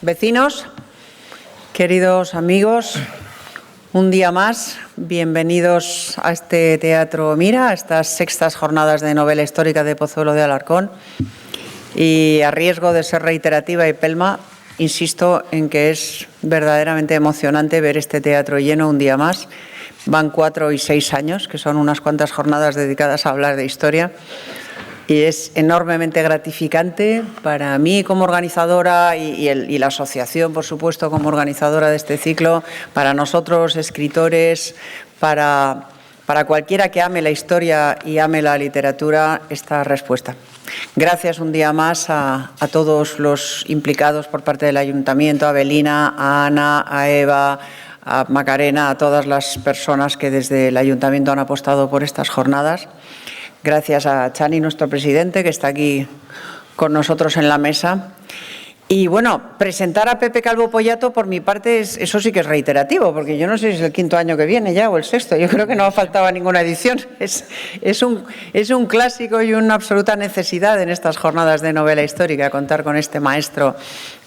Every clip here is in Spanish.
vecinos, queridos amigos, un día más, bienvenidos a este Teatro Mira, a estas sextas jornadas de novela histórica de Pozuelo de Alarcón. Y a riesgo de ser reiterativa y pelma, insisto en que es verdaderamente emocionante ver este teatro lleno un día más. Van 4 y 6 años, que son unas cuantas jornadas dedicadas a hablar de historia. Y es enormemente gratificante para mí como organizadora y la asociación, por supuesto, como organizadora de este ciclo, para nosotros, escritores, para cualquiera que ame la historia y ame la literatura, esta respuesta. Gracias un día más a todos los implicados por parte del Ayuntamiento, a Belina, a Ana, a Eva, a Macarena, a todas las personas que desde el Ayuntamiento han apostado por estas jornadas. Gracias a Chani, nuestro presidente, que está aquí con nosotros en la mesa. Y bueno, presentar a Pepe Calvo Pollato, por mi parte, eso sí que es reiterativo, porque yo no sé si es el 5º año que viene ya o el 6º. Yo creo que no ha faltado ninguna edición. Es un clásico y una absoluta necesidad en estas jornadas de novela histórica contar con este maestro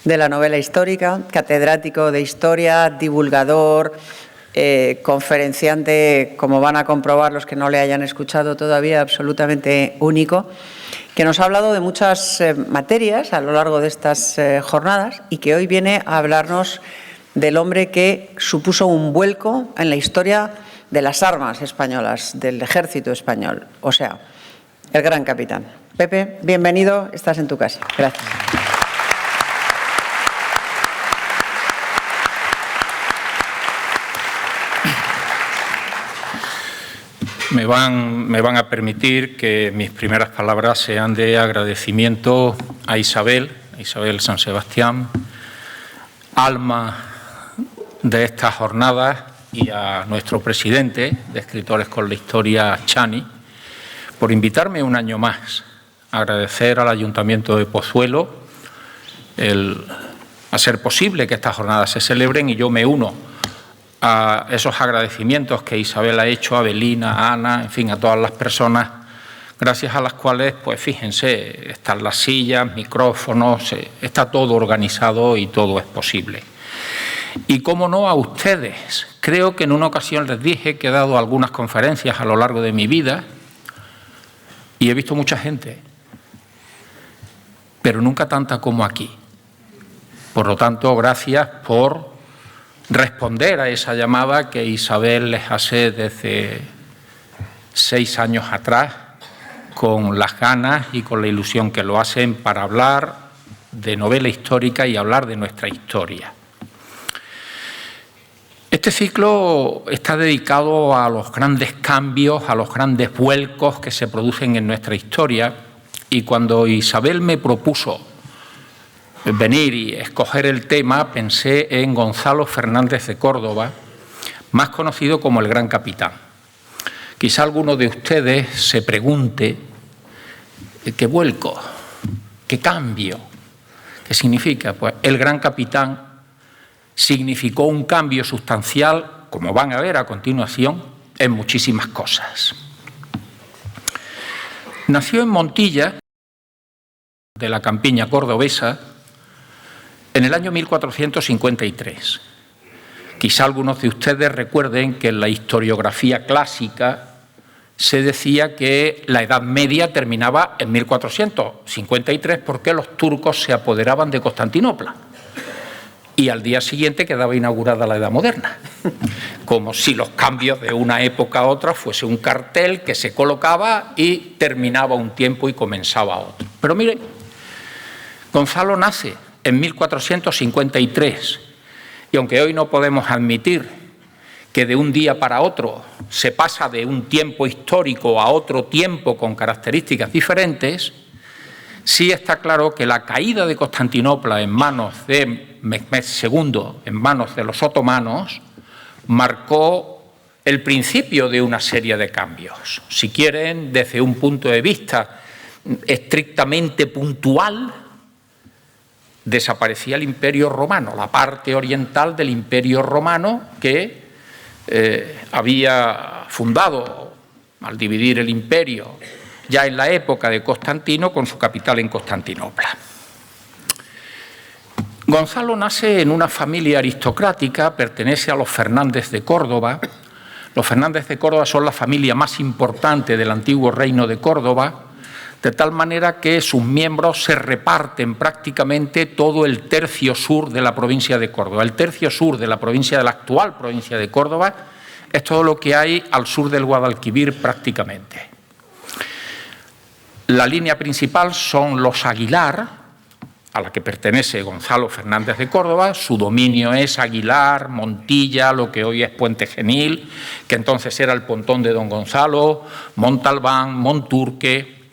de la novela histórica, catedrático de historia, divulgador, conferenciante, como van a comprobar los que no le hayan escuchado todavía, absolutamente único, que nos ha hablado de muchas materias a lo largo de estas jornadas y que hoy viene a hablarnos del hombre que supuso un vuelco en la historia de las armas españolas, del ejército español, o sea, el gran capitán. Pepe, bienvenido, estás en tu casa. Gracias. Me van a permitir que mis primeras palabras sean de agradecimiento a Isabel San Sebastián, alma de estas jornadas, y a nuestro presidente de Escritores con la Historia, Chani, por invitarme un año más. Agradecer al Ayuntamiento de Pozuelo el hacer posible que estas jornadas se celebren, y yo me uno a esos agradecimientos que Isabel ha hecho, a Belina, a Ana, en fin, a todas las personas, gracias a las cuales, pues fíjense, están las sillas, micrófonos, está todo organizado y todo es posible. Y cómo no, a ustedes. Creo que en una ocasión les dije que he dado algunas conferencias a lo largo de mi vida y he visto mucha gente, pero nunca tanta como aquí. Por lo tanto, gracias por responder a esa llamada que Isabel les hace desde 6 años atrás, con las ganas y con la ilusión que lo hacen para hablar de novela histórica y hablar de nuestra historia. Este ciclo está dedicado a los grandes cambios, a los grandes vuelcos que se producen en nuestra historia, y cuando Isabel me propuso venir y escoger el tema, pensé en Gonzalo Fernández de Córdoba, más conocido como el Gran Capitán. Quizá alguno de ustedes se pregunte qué vuelco, qué cambio, qué significa. Pues el Gran Capitán significó un cambio sustancial, como van a ver a continuación, en muchísimas cosas. Nació en Montilla, de la campiña cordobesa, en el año 1453. Quizá algunos de ustedes recuerden que en la historiografía clásica se decía que la Edad Media terminaba en 1453 porque los turcos se apoderaban de Constantinopla y al día siguiente quedaba inaugurada la Edad Moderna, como si los cambios de una época a otra fuese un cartel que se colocaba y terminaba un tiempo y comenzaba otro. Pero miren, Gonzalo nace en 1453, y aunque hoy no podemos admitir que de un día para otro se pasa de un tiempo histórico a otro tiempo con características diferentes, sí está claro que la caída de Constantinopla en manos de Mehmed II, en manos de los otomanos, marcó el principio de una serie de cambios. Si quieren, desde un punto de vista estrictamente puntual, desaparecía el Imperio Romano, la parte oriental del Imperio Romano que había fundado, al dividir el imperio, ya en la época de Constantino, con su capital en Constantinopla. Gonzalo nace en una familia aristocrática, pertenece a los Fernández de Córdoba. Los Fernández de Córdoba son la familia más importante del antiguo reino de Córdoba, de tal manera que sus miembros se reparten prácticamente todo el tercio sur de la provincia de Córdoba. El tercio sur de la actual provincia de Córdoba es todo lo que hay al sur del Guadalquivir prácticamente. La línea principal son los Aguilar, a la que pertenece Gonzalo Fernández de Córdoba. Su dominio es Aguilar, Montilla, lo que hoy es Puente Genil, que entonces era el Pontón de Don Gonzalo, Montalbán, Monturque.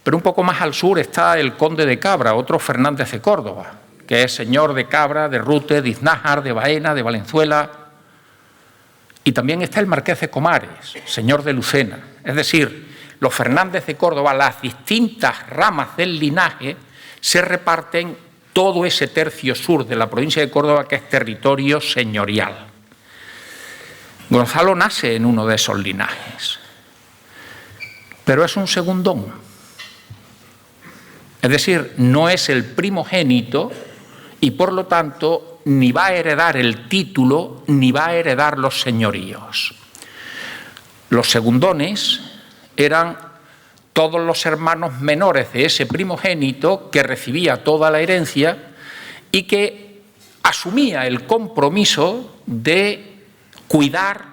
Pero un poco más al sur está el Conde de Cabra, otro Fernández de Córdoba, que es señor de Cabra, de Rute, de Iznájar, de Baena, de Valenzuela. Y también está el Marqués de Comares, señor de Lucena. Es decir, los Fernández de Córdoba, las distintas ramas del linaje, se reparten todo ese tercio sur de la provincia de Córdoba, que es territorio señorial. Gonzalo nace en uno de esos linajes, pero es un segundón. Es decir, no es el primogénito y, por lo tanto, ni va a heredar el título ni va a heredar los señoríos. Los segundones eran todos los hermanos menores de ese primogénito que recibía toda la herencia y que asumía el compromiso de cuidar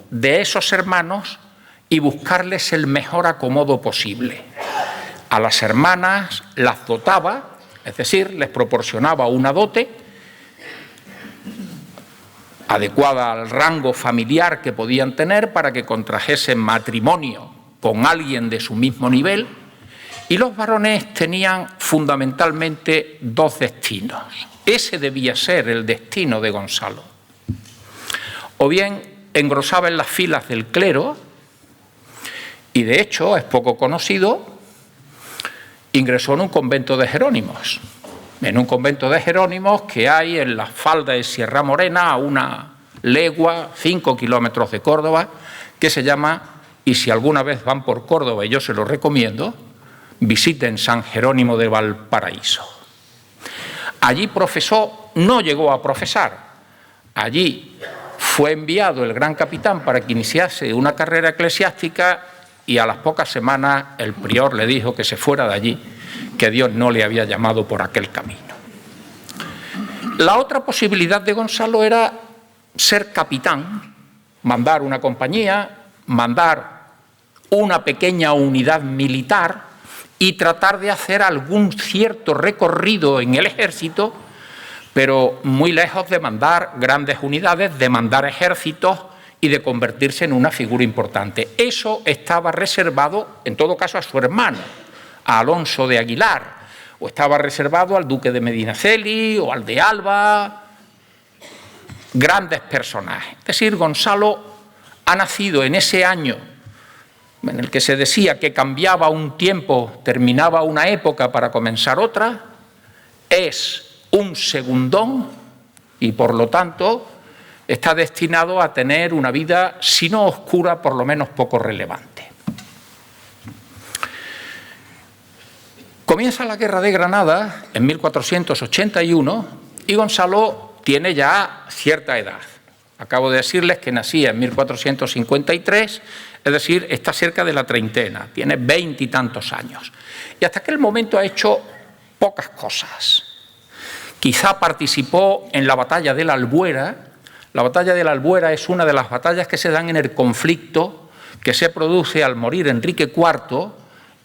de esos hermanos y buscarles el mejor acomodo posible. A las hermanas las dotaba, es decir, les proporcionaba una dote adecuada al rango familiar que podían tener para que contrajesen matrimonio con alguien de su mismo nivel, y los varones tenían fundamentalmente dos destinos. Ese debía ser el destino de Gonzalo. O bien engrosaba en las filas del clero, y de hecho es poco conocido, ingresó en un convento de jerónimos. En un convento de jerónimos que hay en las faldas de Sierra Morena, a una legua, 5 kilómetros de Córdoba, que se llama, y si alguna vez van por Córdoba, y yo se lo recomiendo, visiten San Jerónimo de Valparaíso. Allí profesó, no llegó a profesar, allí fue enviado el gran capitán para que iniciase una carrera eclesiástica, y a las pocas semanas el prior le dijo que se fuera de allí, que Dios no le había llamado por aquel camino. La otra posibilidad de Gonzalo era ser capitán, mandar una compañía, mandar una pequeña unidad militar y tratar de hacer algún cierto recorrido en el ejército, pero muy lejos de mandar grandes unidades, de mandar ejércitos y de convertirse en una figura importante. Eso estaba reservado, en todo caso, a su hermano, a Alonso de Aguilar, o estaba reservado al duque de Medinaceli o al de Alba, grandes personajes. Es decir, Gonzalo ha nacido en ese año en el que se decía que cambiaba un tiempo, terminaba una época para comenzar otra, es un segundón y, por lo tanto, está destinado a tener una vida, si no oscura, por lo menos poco relevante. Comienza la Guerra de Granada en 1481 y Gonzalo tiene ya cierta edad. Acabo de decirles que nacía en 1453, es decir, está cerca de la treintena, tiene 20 y tantos años. Y hasta aquel momento ha hecho pocas cosas. Quizá participó en la batalla de la Albuera. La batalla de la Albuera es una de las batallas que se dan en el conflicto que se produce al morir Enrique IV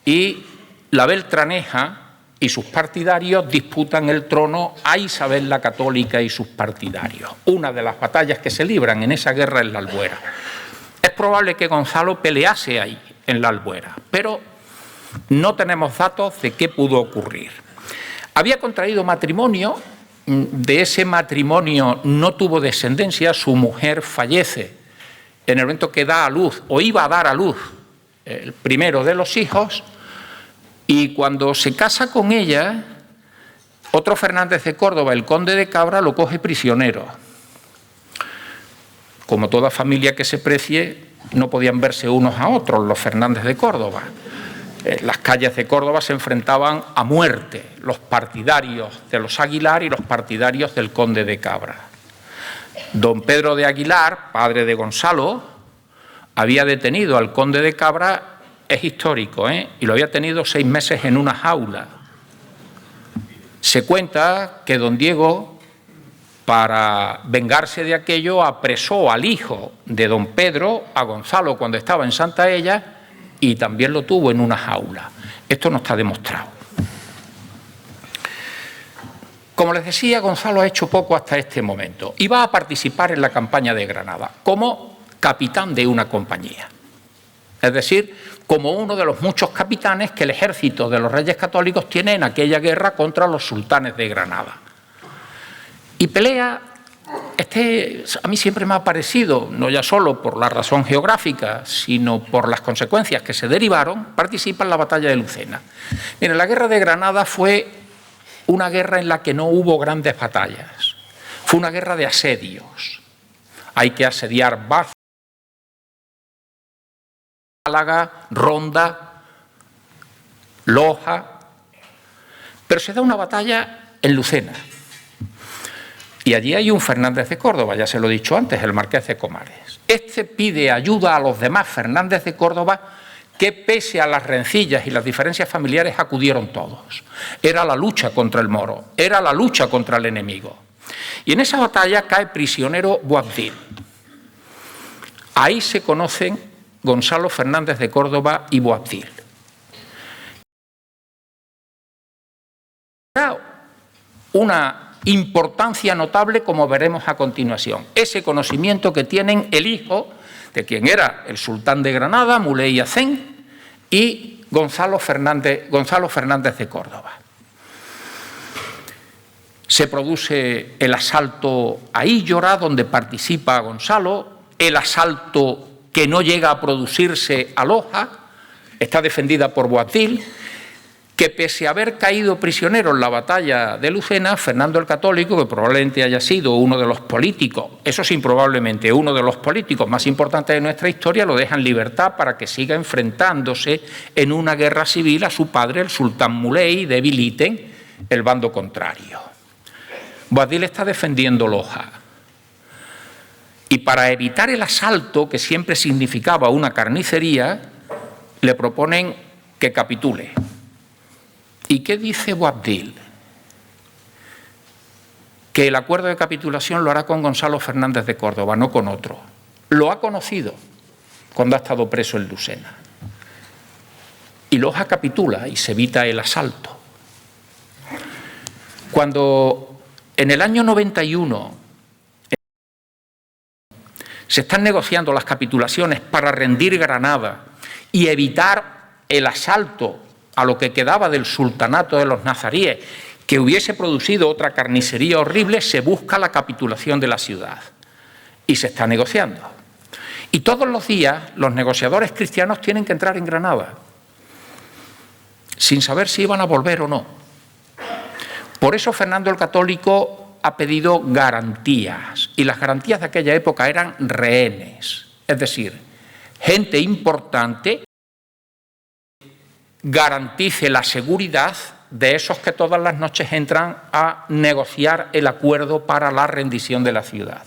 y la Beltraneja y sus partidarios disputan el trono a Isabel la Católica y sus partidarios. Una de las batallas que se libran en esa guerra es la Albuera. Es probable que Gonzalo pelease ahí, en la Albuera, pero no tenemos datos de qué pudo ocurrir. Había contraído matrimonio, de ese matrimonio no tuvo descendencia, su mujer fallece en el momento que da a luz, o iba a dar a luz, el primero de los hijos, y cuando se casa con ella, otro Fernández de Córdoba, el conde de Cabra, lo coge prisionero. Como toda familia que se precie, no podían verse unos a otros los Fernández de Córdoba. las calles de Córdoba se enfrentaban a muerte los partidarios de los Aguilar y los partidarios del conde de Cabra. Don Pedro de Aguilar, padre de Gonzalo, había detenido al conde de Cabra, es histórico, y lo había tenido 6 meses en una jaula. Se cuenta que don Diego, para vengarse de aquello, apresó al hijo de don Pedro, a Gonzalo, cuando estaba en Santa Ella, y también lo tuvo en una jaula. Esto no está demostrado. Como les decía, Gonzalo ha hecho poco hasta este momento y va a participar en la campaña de Granada como capitán de una compañía. Es decir, como uno de los muchos capitanes que el ejército de los Reyes Católicos tiene en aquella guerra contra los sultanes de Granada. Y pelea, a mí siempre me ha parecido, no ya solo por la razón geográfica, sino por las consecuencias que se derivaron, participa en la batalla de Lucena. Miren, la guerra de Granada fue una guerra en la que no hubo grandes batallas. Fue una guerra de asedios. Hay que asediar Baza, Málaga, Ronda, Loja, pero se da una batalla en Lucena. Y allí hay un Fernández de Córdoba, ya se lo he dicho antes, el marqués de Comares. Este pide ayuda a los demás Fernández de Córdoba que, pese a las rencillas y las diferencias familiares, acudieron todos. Era la lucha contra el moro, era la lucha contra el enemigo. Y en esa batalla cae prisionero Boabdil. Ahí se conocen Gonzalo Fernández de Córdoba y Boabdil. Una importancia notable, como veremos a continuación. Ese conocimiento que tienen el hijo de quien era el sultán de Granada, Muley Hacén, y Gonzalo Fernández de Córdoba. Se produce el asalto a Íllora, donde participa Gonzalo, el asalto que no llega a producirse a Loja, está defendida por Boabdil, que pese a haber caído prisionero en la batalla de Lucena, Fernando el Católico, que probablemente haya sido uno de los políticos, eso sí, probablemente uno de los políticos más importantes de nuestra historia, lo deja en libertad para que siga enfrentándose en una guerra civil a su padre, el sultán Muley, y debiliten el bando contrario. Boabdil está defendiendo Loja. Y para evitar el asalto, que siempre significaba una carnicería, le proponen que capitule. ¿Y qué dice Boabdil? Que el acuerdo de capitulación lo hará con Gonzalo Fernández de Córdoba, no con otro. Lo ha conocido cuando ha estado preso en Lucena. Y Loja capitula y se evita el asalto. Cuando en el año 91 se están negociando las capitulaciones para rendir Granada y evitar el asalto a lo que quedaba del sultanato de los nazaríes, que hubiese producido otra carnicería horrible, se busca la capitulación de la ciudad y se está negociando. Y todos los días los negociadores cristianos tienen que entrar en Granada, sin saber si iban a volver o no. Por eso Fernando el Católico ha pedido garantías, y las garantías de aquella época eran rehenes, es decir, gente importante garantice la seguridad de esos que todas las noches entran a negociar el acuerdo para la rendición de la ciudad.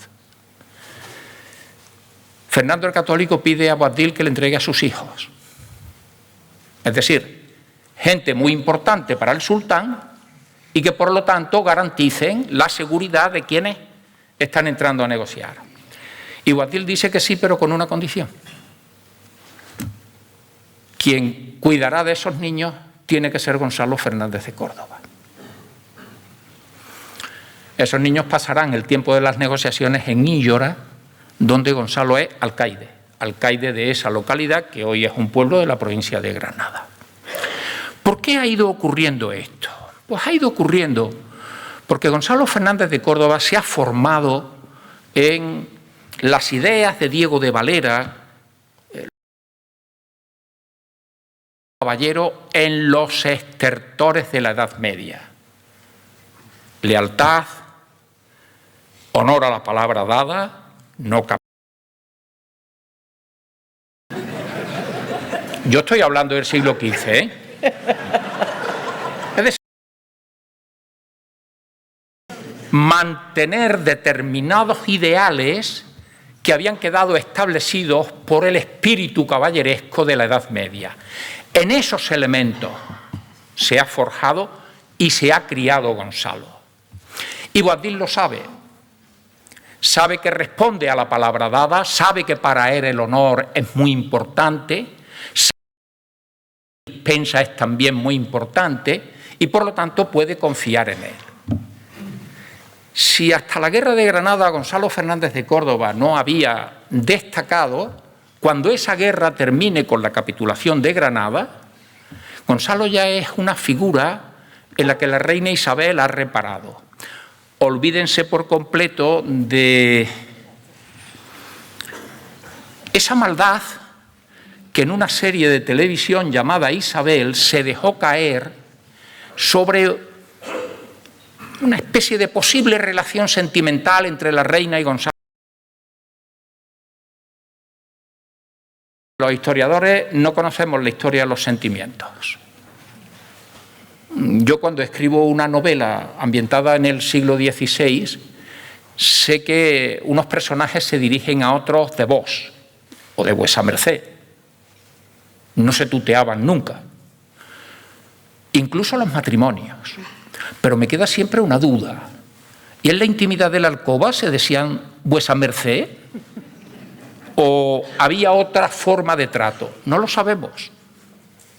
Fernando el Católico pide a Boabdil que le entregue a sus hijos, es decir, gente muy importante para el sultán, y que por lo tanto garanticen la seguridad de quienes están entrando a negociar. Y Boabdil dice que sí, pero con una condición. Quien cuidará de esos niños tiene que ser Gonzalo Fernández de Córdoba. Esos niños pasarán el tiempo de las negociaciones en Íllora, donde Gonzalo es alcaide de esa localidad, que hoy es un pueblo de la provincia de Granada. ¿Por qué ha ido ocurriendo esto? Pues ha ido ocurriendo porque Gonzalo Fernández de Córdoba se ha formado en las ideas de Diego de Valera, caballero, en los estertores de la Edad Media. Lealtad, honor a la palabra dada, no Yo estoy hablando del siglo XV, ¿eh? Es decir, mantener determinados ideales que habían quedado establecidos por el espíritu caballeresco de la Edad Media. En esos elementos se ha forjado y se ha criado Gonzalo. Y Boabdil lo sabe. Sabe que responde a la palabra dada, sabe que para él el honor es muy importante, sabe que la dispensa es también muy importante y por lo tanto puede confiar en él. Si hasta la guerra de Granada Gonzalo Fernández de Córdoba no había destacado, cuando esa guerra termine con la capitulación de Granada, Gonzalo ya es una figura en la que la reina Isabel ha reparado. Olvídense por completo de esa maldad que en una serie de televisión llamada Isabel se dejó caer sobre una especie de posible relación sentimental entre la reina y Gonzalo. Los historiadores no conocemos la historia de los sentimientos. Yo cuando escribo una novela ambientada en el siglo XVI, sé que unos personajes se dirigen a otros de vos o de vuesa merced. No se tuteaban nunca. Incluso los matrimonios. Pero me queda siempre una duda. ¿Y en la intimidad de la alcoba se decían vuesa merced? ¿O había otra forma de trato? No lo sabemos.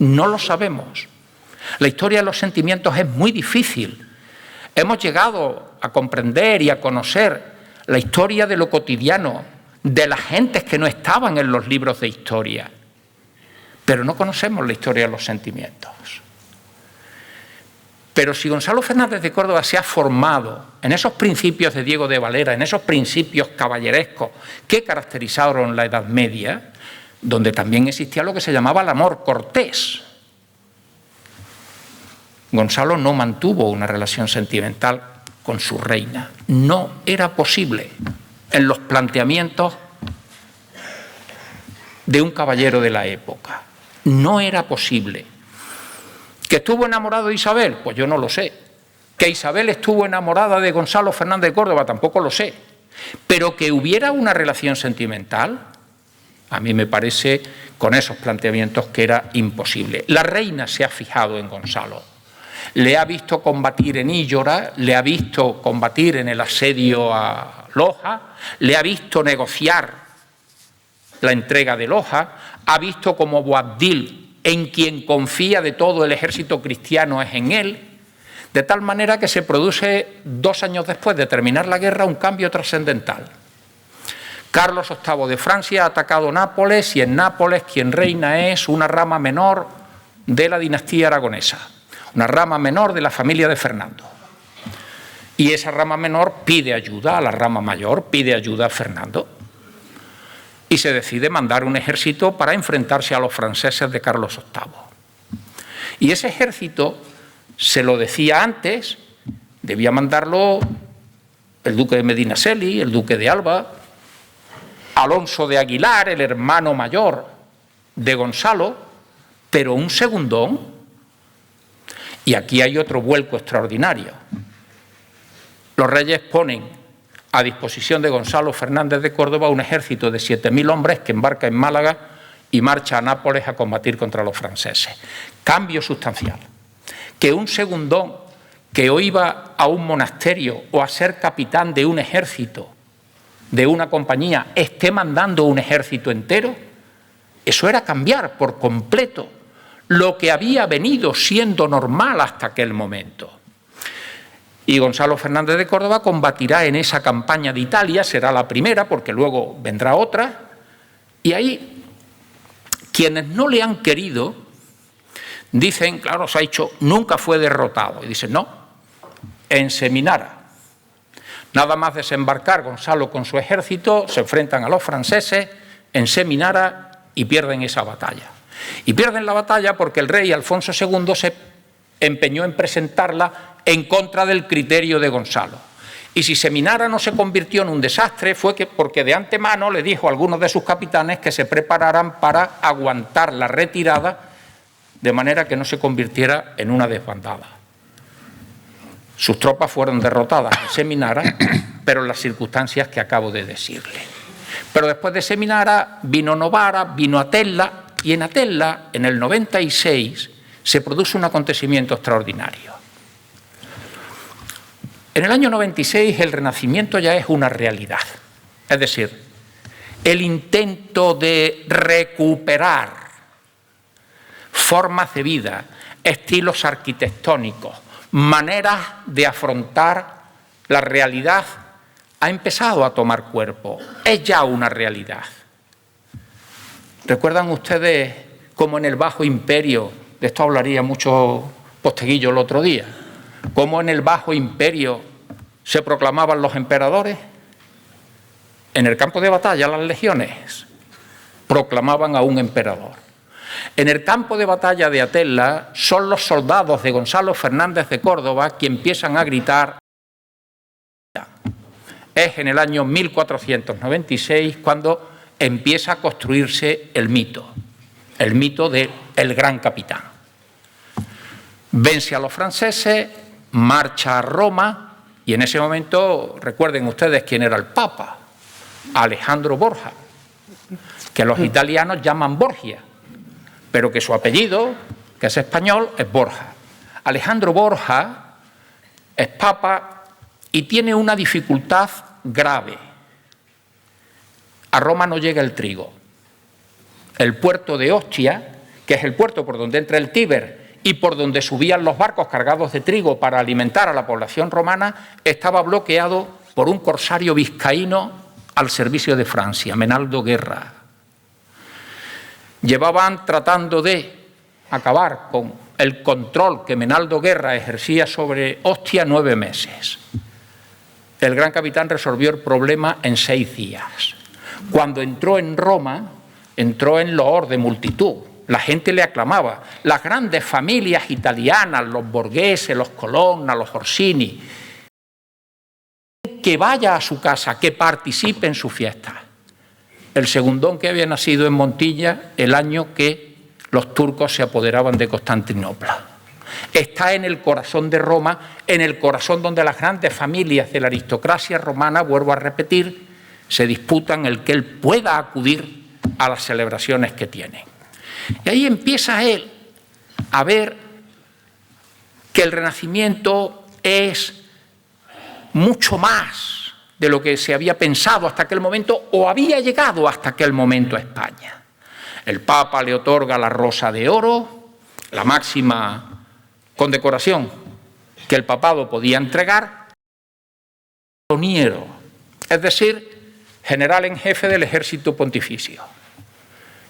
No lo sabemos. La historia de los sentimientos es muy difícil. Hemos llegado a comprender y a conocer la historia de lo cotidiano, de las gentes que no estaban en los libros de historia, pero no conocemos la historia de los sentimientos. Pero si Gonzalo Fernández de Córdoba se ha formado en esos principios de Diego de Valera, en esos principios caballerescos que caracterizaron la Edad Media, donde también existía lo que se llamaba el amor cortés. Gonzalo no mantuvo una relación sentimental con su reina. No era posible en los planteamientos de un caballero de la época. No era posible. ¿Que estuvo enamorado de Isabel? Pues yo no lo sé. ¿Que Isabel estuvo enamorada de Gonzalo Fernández de Córdoba? Tampoco lo sé. Pero que hubiera una relación sentimental, a mí me parece, con esos planteamientos, que era imposible. La reina se ha fijado en Gonzalo. Le ha visto combatir en Íllora, le ha visto combatir en el asedio a Loja, le ha visto negociar la entrega de Loja, ha visto como Boabdil, en quien confía de todo el ejército cristiano, es en él, de tal manera que se produce 2 años después de terminar la guerra un cambio trascendental. Carlos VIII de Francia ha atacado Nápoles y en Nápoles quien reina es una rama menor de la dinastía aragonesa, una rama menor de la familia de Fernando. Y esa rama menor pide ayuda a la rama mayor, pide ayuda a Fernando. Y se decide mandar un ejército para enfrentarse a los franceses de Carlos VIII. Y ese ejército, se lo decía antes, debía mandarlo el duque de Medinaceli, el duque de Alba, Alonso de Aguilar, el hermano mayor de Gonzalo, pero un segundón. Y aquí hay otro vuelco extraordinario. Los reyes ponen a disposición de Gonzalo Fernández de Córdoba un ejército de 7.000 hombres que embarca en Málaga y marcha a Nápoles a combatir contra los franceses. Cambio sustancial. Que un segundón que hoy iba a un monasterio o a ser capitán de un ejército, de una compañía, esté mandando un ejército entero, eso era cambiar por completo lo que había venido siendo normal hasta aquel momento. Y Gonzalo Fernández de Córdoba combatirá en esa campaña de Italia, será la primera porque luego vendrá otra, y ahí quienes no le han querido dicen, claro, se ha dicho, nunca fue derrotado, y dicen, no, en Seminara. Nada más desembarcar Gonzalo con su ejército, se enfrentan a los franceses en Seminara y pierden esa batalla. Y pierden la batalla porque el rey Alfonso II se empeñó en presentarla en contra del criterio de Gonzalo. Y si Seminara no se convirtió en un desastre fue porque de antemano le dijo a algunos de sus capitanes que se prepararan para aguantar la retirada de manera que no se convirtiera en una desbandada. Sus tropas fueron derrotadas en Seminara, pero en las circunstancias que acabo de decirle. Pero después de Seminara vino Novara, vino Atella, y en Atella, en el 96, se produce un acontecimiento extraordinario. En el año 96 el Renacimiento ya es una realidad, es decir, el intento de recuperar formas de vida, estilos arquitectónicos, maneras de afrontar la realidad ha empezado a tomar cuerpo, es ya una realidad. ¿Recuerdan ustedes cómo en el Bajo Imperio, de esto hablaría mucho Posteguillo el otro día, cómo en el Bajo Imperio se proclamaban los emperadores? En el campo de batalla las legiones proclamaban a un emperador. En el campo de batalla de Atella son los soldados de Gonzalo Fernández de Córdoba quienes empiezan a gritar. Es en el año 1496 cuando empieza a construirse el mito del gran capitán. Vence a los franceses, marcha a Roma y en ese momento, recuerden ustedes quién era el Papa, Alejandro Borja, que los italianos llaman Borgia, pero que su apellido, que es español, es Borja. Alejandro Borja es Papa y tiene una dificultad grave. A Roma no llega el trigo. El puerto de Ostia, que es el puerto por donde entra el Tíber y por donde subían los barcos cargados de trigo para alimentar a la población romana, estaba bloqueado por un corsario vizcaíno al servicio de Francia, Menaldo Guerra. Llevaban tratando de acabar con el control que Menaldo Guerra ejercía sobre Ostia 9 meses. El gran capitán resolvió el problema en 6 días. Cuando entró en Roma, entró en loor de multitud. La gente le aclamaba. Las grandes familias italianas, los Borghese, los Colonna, los Orsini, que vaya a su casa, que participe en su fiesta. El segundón que había nacido en Montilla el año que los turcos se apoderaban de Constantinopla. Está en el corazón de Roma, en el corazón donde las grandes familias de la aristocracia romana, vuelvo a repetir, se disputan el que él pueda acudir a las celebraciones que tienen. Y ahí empieza él a ver que el Renacimiento es mucho más de lo que se había pensado hasta aquel momento o había llegado hasta aquel momento a España. El Papa le otorga la Rosa de Oro, la máxima condecoración que el papado podía entregar, es decir, general en jefe del ejército pontificio.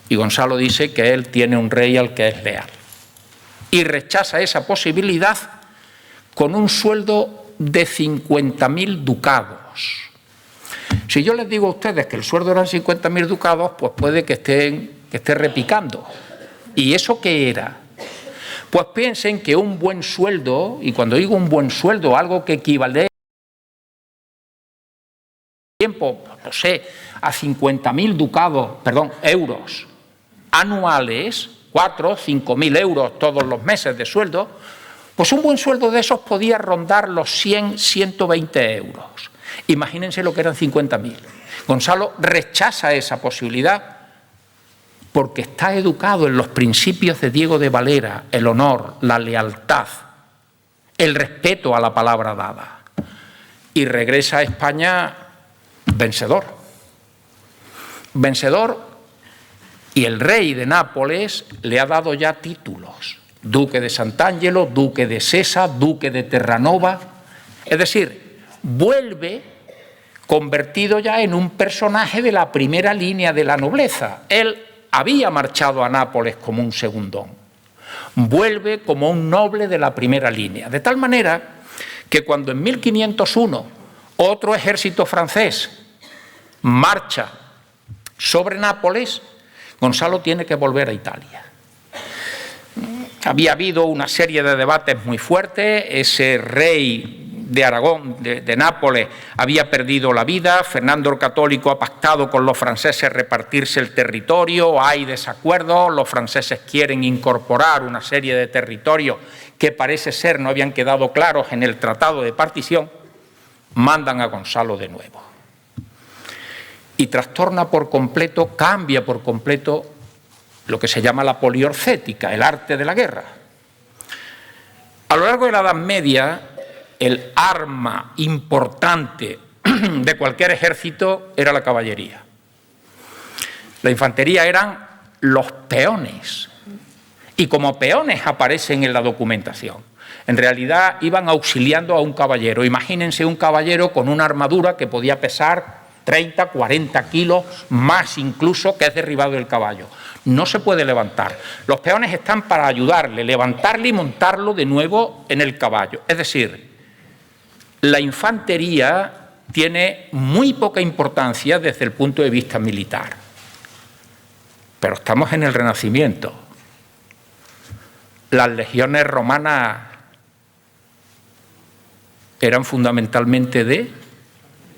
Y Gonzalo dice que él tiene un rey al que es leal. Y rechaza esa posibilidad con un sueldo de 50.000 ducados. Si yo les digo a ustedes que el sueldo eran 50.000 ducados, pues puede que esté repicando. ¿Y eso qué era? Pues piensen que un buen sueldo, y cuando digo un buen sueldo, algo que equivale tiempo, no sé, a 50.000 euros anuales, 4.000 o 5.000 euros todos los meses de sueldo, pues un buen sueldo de esos podía rondar los 100, 120 euros. Imagínense lo que eran 50.000. Gonzalo rechaza esa posibilidad porque está educado en los principios de Diego de Valera, el honor, la lealtad, el respeto a la palabra dada. Y regresa a España vencedor. Vencedor, y el rey de Nápoles le ha dado ya títulos. Duque de Sant'Angelo, duque de Sesa, duque de Terranova. Es decir, vuelve convertido ya en un personaje de la primera línea de la nobleza. Él había marchado a Nápoles como un segundón. Vuelve como un noble de la primera línea. De tal manera que cuando en 1501 otro ejército francés marcha sobre Nápoles, Gonzalo tiene que volver a Italia. Había habido una serie de debates muy fuertes, ese rey de Aragón, de Nápoles, había perdido la vida. Fernando el Católico ha pactado con los franceses repartirse el territorio, hay desacuerdos, los franceses quieren incorporar una serie de territorios que parece ser no habían quedado claros en el Tratado de Partición. Mandan a Gonzalo de nuevo. Y trastorna por completo, cambia por completo lo que se llama la poliorcética, el arte de la guerra. A lo largo de la Edad Media, el arma importante de cualquier ejército era la caballería. La infantería eran los peones, y como peones aparecen en la documentación. En realidad iban auxiliando a un caballero. Imagínense un caballero con una armadura que podía pesar 30, 40 kilos, más incluso, que es derribado del caballo. No se puede levantar. Los peones están para ayudarle, levantarle y montarlo de nuevo en el caballo. Es decir, la infantería tiene muy poca importancia desde el punto de vista militar. Pero estamos en el Renacimiento. Las legiones romanas eran fundamentalmente de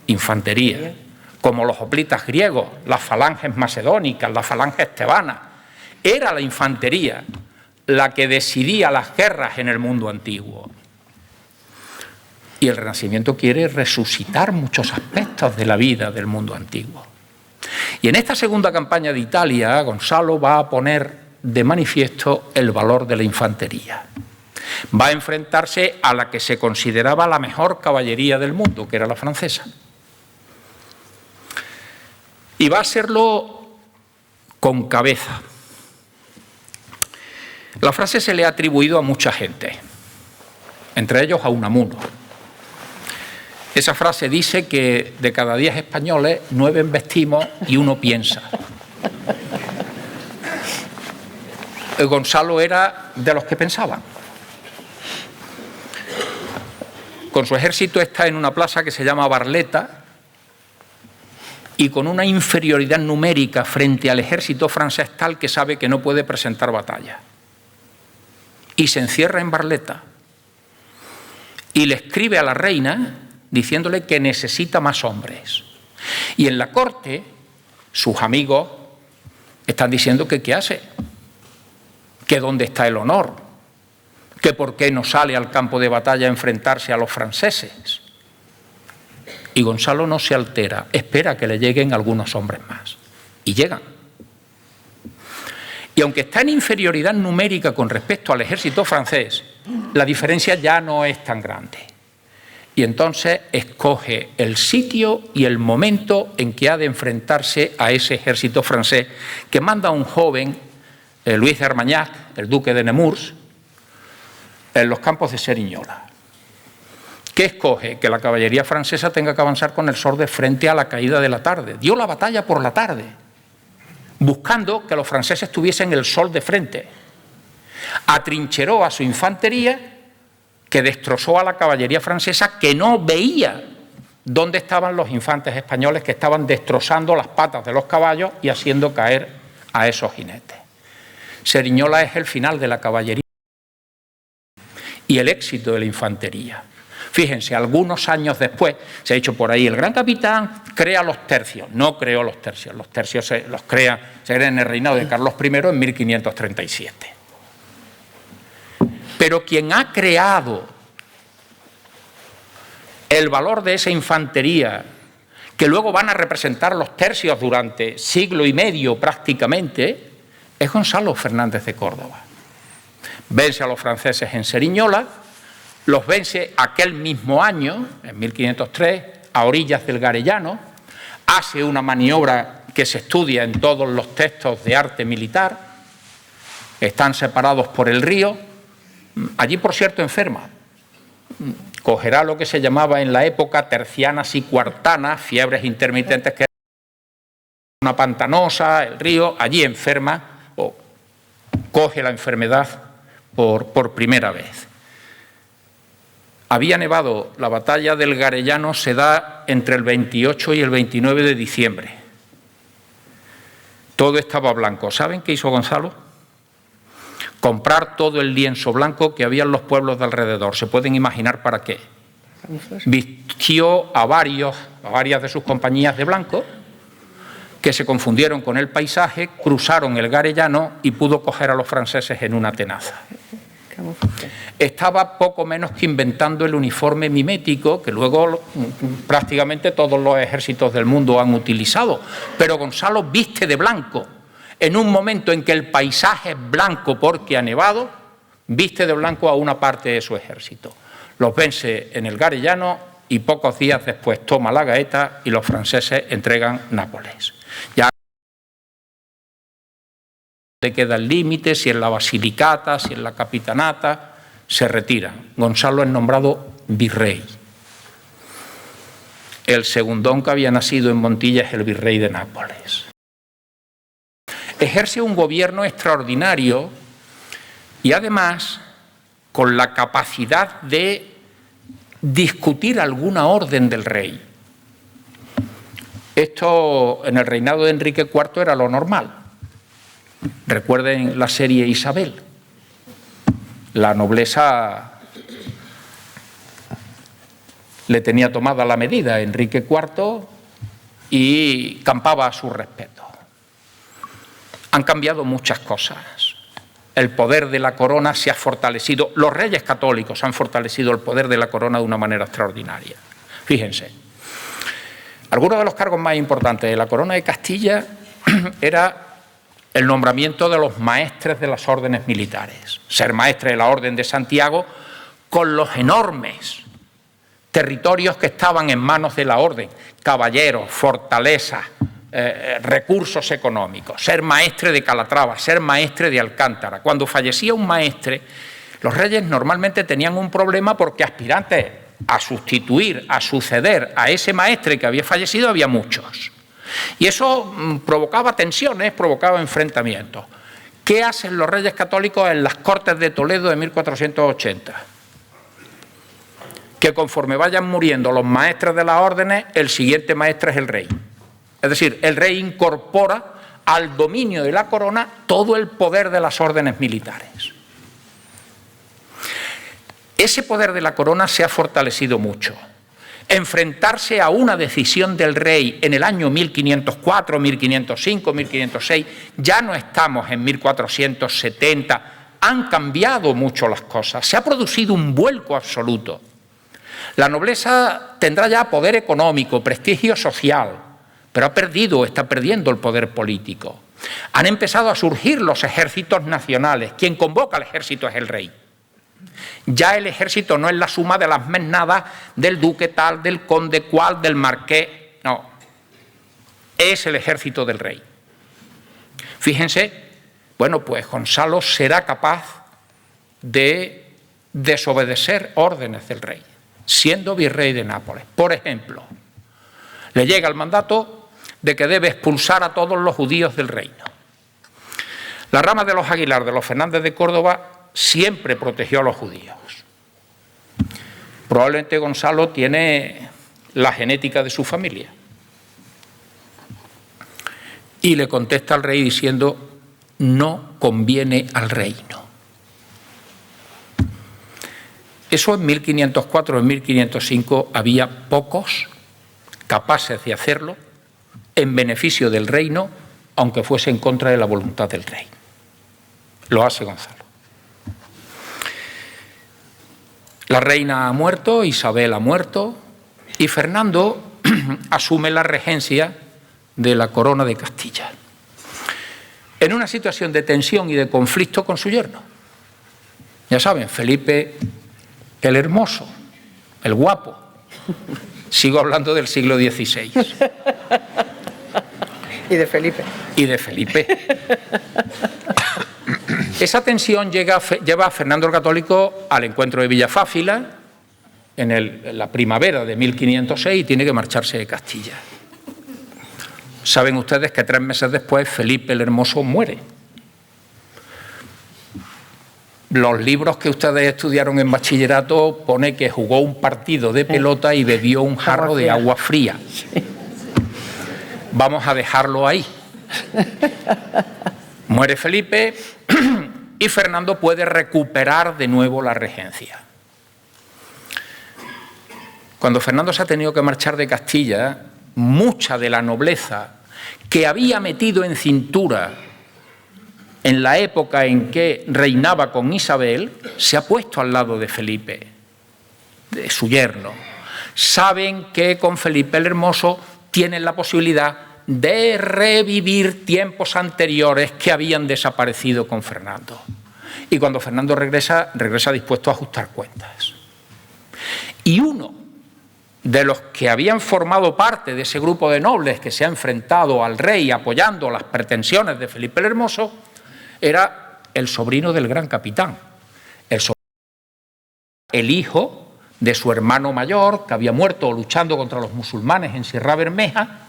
infantería, como los hoplitas griegos, las falanges macedónicas, las falanges tebanas. Era la infantería la que decidía las guerras en el mundo antiguo. Y el Renacimiento quiere resucitar muchos aspectos de la vida del mundo antiguo. Y en esta segunda campaña de Italia, Gonzalo va a poner de manifiesto el valor de la infantería. Va a enfrentarse a la que se consideraba la mejor caballería del mundo, que era la francesa. Y va a hacerlo con cabeza. La frase se le ha atribuido a mucha gente, entre ellos a Unamuno. Esa frase dice que de cada 10 españoles, 9 investimos y 1 piensa. Gonzalo era de los que pensaban. Con su ejército está en una plaza que se llama Barletta y con una inferioridad numérica frente al ejército francés tal que sabe que no puede presentar batalla. Y se encierra en Barletta y le escribe a la reina diciéndole que necesita más hombres. Y en la corte sus amigos están diciendo que qué hace, que dónde está el honor, que por qué no sale al campo de batalla a enfrentarse a los franceses. Y Gonzalo no se altera, espera que le lleguen algunos hombres más. Y llegan. Y aunque está en inferioridad numérica con respecto al ejército francés, la diferencia ya no es tan grande. Y entonces escoge el sitio y el momento en que ha de enfrentarse a ese ejército francés que manda a un joven, Luis de Armagnac, el duque de Nemours, en los campos de Cerignola. ¿Qué escoge? Que la caballería francesa tenga que avanzar con el sol de frente a la caída de la tarde. Dio la batalla por la tarde, buscando que los franceses tuviesen el sol de frente. Atrincheró a su infantería, que destrozó a la caballería francesa, que no veía dónde estaban los infantes españoles que estaban destrozando las patas de los caballos y haciendo caer a esos jinetes. Cerignola es el final de la caballería y el éxito de la infantería. Fíjense, algunos años después, se ha dicho por ahí, el gran capitán crea los tercios. No creó los tercios se crean en el reinado de Carlos I en 1537. Pero quien ha creado el valor de esa infantería, que luego van a representar los tercios durante siglo y medio prácticamente, es Gonzalo Fernández de Córdoba. Vence a los franceses en Cerignola, los vence aquel mismo año, en 1503, a orillas del Garellano, hace una maniobra que se estudia en todos los textos de arte militar, están separados por el río. Allí, por cierto, enferma. Cogerá lo que se llamaba en la época tercianas y cuartanas, fiebres intermitentes, que era una pantanosa, el río, allí enferma o coge la enfermedad por primera vez. Había nevado, la batalla del Garellano se da entre el 28 y el 29 de diciembre. Todo estaba blanco. ¿Saben qué hizo Gonzalo? Comprar todo el lienzo blanco que había en los pueblos de alrededor. ¿Se pueden imaginar para qué? Vistió a varias de sus compañías de blanco, que se confundieron con el paisaje, cruzaron el Garellano y pudo coger a los franceses en una tenaza. Estaba poco menos que inventando el uniforme mimético que luego prácticamente todos los ejércitos del mundo han utilizado. Pero Gonzalo viste de blanco. En un momento en que el paisaje es blanco porque ha nevado, viste de blanco a una parte de su ejército. Los vence en el Garellano y pocos días después toma la Gaeta y los franceses entregan Nápoles. Ya le queda el límite, si en la Basilicata, si en la Capitanata, se retiran. Gonzalo es nombrado virrey. El segundón que había nacido en Montilla es el virrey de Nápoles. Ejerce un gobierno extraordinario y además con la capacidad de discutir alguna orden del rey. Esto en el reinado de Enrique IV era lo normal. Recuerden la serie Isabel. La nobleza le tenía tomada la medida a Enrique IV y campaba a su respeto. Han cambiado muchas cosas. El poder de la corona se ha fortalecido. Los reyes católicos han fortalecido el poder de la corona de una manera extraordinaria. Fíjense, algunos de los cargos más importantes de la corona de Castilla era el nombramiento de los maestres de las órdenes militares. Ser maestre de la Orden de Santiago con los enormes territorios que estaban en manos de la orden, caballeros, fortalezas, recursos económicos, ser maestre de Calatrava, ser maestre de Alcántara. Cuando fallecía un maestre, los reyes normalmente tenían un problema porque aspirantes a sustituir, a suceder a ese maestre que había fallecido había muchos. Y eso provocaba tensiones, provocaba enfrentamientos. ¿Qué hacen los reyes católicos en las Cortes de Toledo de 1480? Que conforme vayan muriendo los maestres de las órdenes, el siguiente maestre es el rey. Es decir, el rey incorpora al dominio de la corona todo el poder de las órdenes militares. Ese poder de la corona se ha fortalecido mucho. Enfrentarse a una decisión del rey en el año 1504, 1505, 1506, ya no estamos en 1470, han cambiado mucho las cosas, se ha producido un vuelco absoluto. La nobleza tendrá ya poder económico, prestigio social, pero está perdiendo el poder político. Han empezado a surgir los ejércitos nacionales, quien convoca al ejército es el rey. Ya el ejército no es la suma de las mesnadas del duque tal, del conde cual, del marqués, no, es el ejército del rey. Fíjense, bueno, pues Gonzalo será capaz de desobedecer órdenes del rey, siendo virrey de Nápoles. Por ejemplo, le llega el mandato de que debe expulsar a todos los judíos del reino. La rama de los Aguilar, de los Fernández de Córdoba, siempre protegió a los judíos. Probablemente Gonzalo tiene la genética de su familia. Y le contesta al rey diciendo, no conviene al reino. Eso en 1504, en 1505 había pocos capaces de hacerlo en beneficio del reino, aunque fuese en contra de la voluntad del rey. Lo hace Gonzalo. La reina ha muerto, Isabel ha muerto y Fernando asume la regencia de la corona de Castilla, en una situación de tensión y de conflicto con su yerno. Ya saben, Felipe el Hermoso, el guapo. Sigo hablando del siglo XVI. Y de Felipe. Y de Felipe. Esa tensión lleva a Fernando el Católico al encuentro de Villafáfila en la primavera de 1506 y tiene que marcharse de Castilla. Saben ustedes que 3 meses después Felipe el Hermoso muere. Los libros que ustedes estudiaron en bachillerato pone que jugó un partido de pelota y bebió un jarro de agua fría. Vamos a dejarlo ahí. Muere Felipe y Fernando puede recuperar de nuevo la regencia. Cuando Fernando se ha tenido que marchar de Castilla, mucha de la nobleza que había metido en cintura en la época en que reinaba con Isabel, se ha puesto al lado de Felipe, de su yerno. Saben que con Felipe el Hermoso tienen la posibilidad de revivir tiempos anteriores que habían desaparecido con Fernando. Y cuando Fernando regresa, regresa dispuesto a ajustar cuentas. Y uno de los que habían formado parte de ese grupo de nobles que se ha enfrentado al rey apoyando las pretensiones de Felipe el Hermoso era el sobrino del gran capitán, el hijo de su hermano mayor, que había muerto luchando contra los musulmanes en Sierra Bermeja,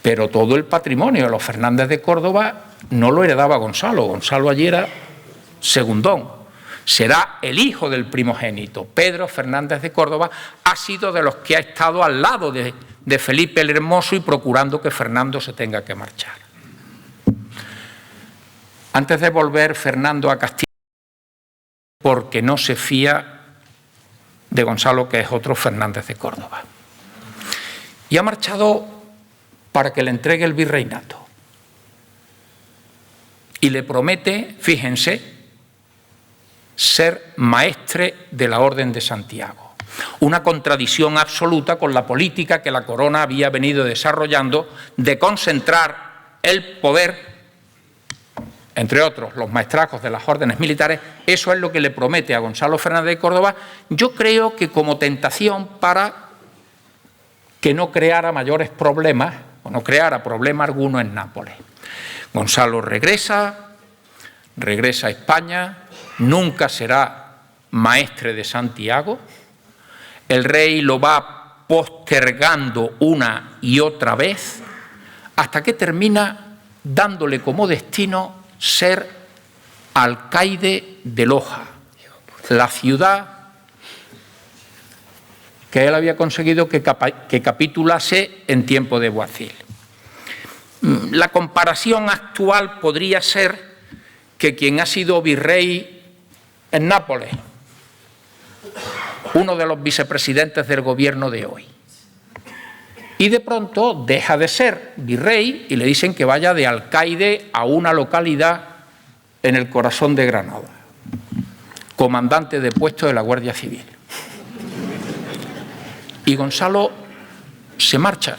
pero todo el patrimonio de los Fernández de Córdoba no lo heredaba Gonzalo. Gonzalo allí era segundón. Será el hijo del primogénito. Pedro Fernández de Córdoba ha sido de los que ha estado al lado de Felipe el Hermoso y procurando que Fernando se tenga que marchar. Antes de volver Fernando a Castilla, porque no se fía de Gonzalo, que es otro Fernández de Córdoba. Y ha marchado para que le entregue el virreinato. Y le promete, fíjense, ser maestre de la Orden de Santiago. Una contradicción absoluta con la política que la corona había venido desarrollando de concentrar el poder, entre otros los maestrazgos de las órdenes militares. Eso es lo que le promete a Gonzalo Fernández de Córdoba, yo creo que como tentación para que no creara mayores problemas, o no creara problema alguno en Nápoles. Gonzalo regresa a España, nunca será maestre de Santiago, el rey lo va postergando una y otra vez, hasta que termina dándole como destino ser alcaide de Loja, la ciudad que él había conseguido que capitulase en tiempo de Boabdil. La comparación actual podría ser que quien ha sido virrey en Nápoles, uno de los vicepresidentes del gobierno de hoy, y de pronto deja de ser virrey y le dicen que vaya de alcaide a una localidad en el corazón de Granada, comandante de puesto de la Guardia Civil. Y Gonzalo se marcha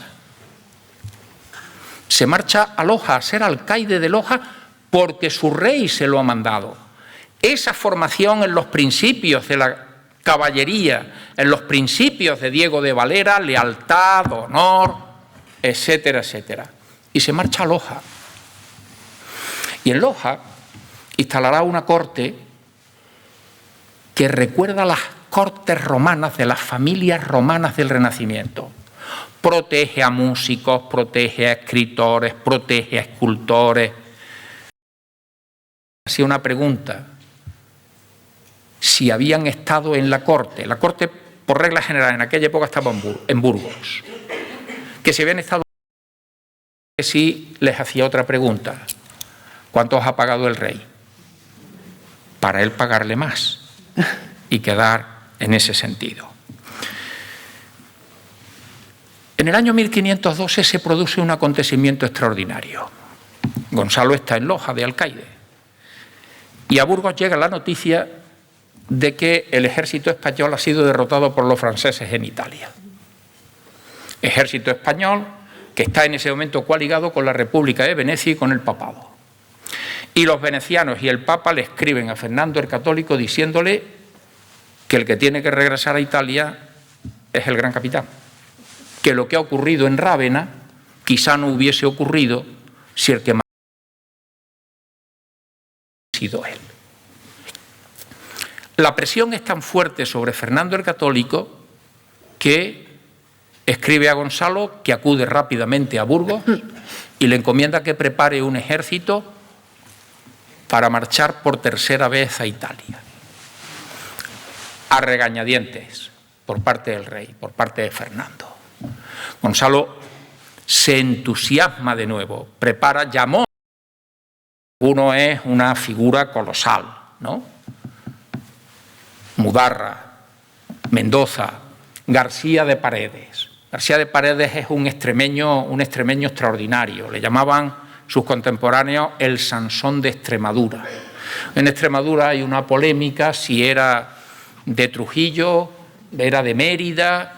a Loja, a ser alcaide de Loja, porque su rey se lo ha mandado. Esa formación en los principios de la caballería, en los principios de Diego de Valera, lealtad, honor, etcétera, etcétera. Y se marcha a Loja. Y en Loja instalará una corte que recuerda a las cortes romanas de las familias romanas del Renacimiento. Protege a músicos, protege a escritores, protege a escultores. Hacía una pregunta: si habían estado en la corte por regla general en aquella época estaba en Burgos, que si habían estado, que sí les hacía otra pregunta: ¿cuánto os ha pagado el rey? Para él pagarle más y quedar en ese sentido. En el año 1512 se produce un acontecimiento extraordinario. Gonzalo está en Loja de alcaide y a Burgos llega la noticia de que el ejército español ha sido derrotado por los franceses en Italia. Ejército español que está en ese momento coaligado con la República de Venecia y con el papado. Y los venecianos y el papa le escriben a Fernando el Católico diciéndole que el que tiene que regresar a Italia es el gran capitán, que lo que ha ocurrido en Rávena quizá no hubiese ocurrido si el que más ha sido él. La presión es tan fuerte sobre Fernando el Católico que escribe a Gonzalo que acude rápidamente a Burgos y le encomienda que prepare un ejército para marchar por tercera vez a Italia, a regañadientes por parte del rey, por parte de Fernando. Gonzalo se entusiasma de nuevo, llamó. Uno es una figura colosal, ¿no? Mudarra, Mendoza, García de Paredes. García de Paredes es un extremeño extraordinario. Le llamaban sus contemporáneos el Sansón de Extremadura. En Extremadura hay una polémica si era de Trujillo, era de Mérida.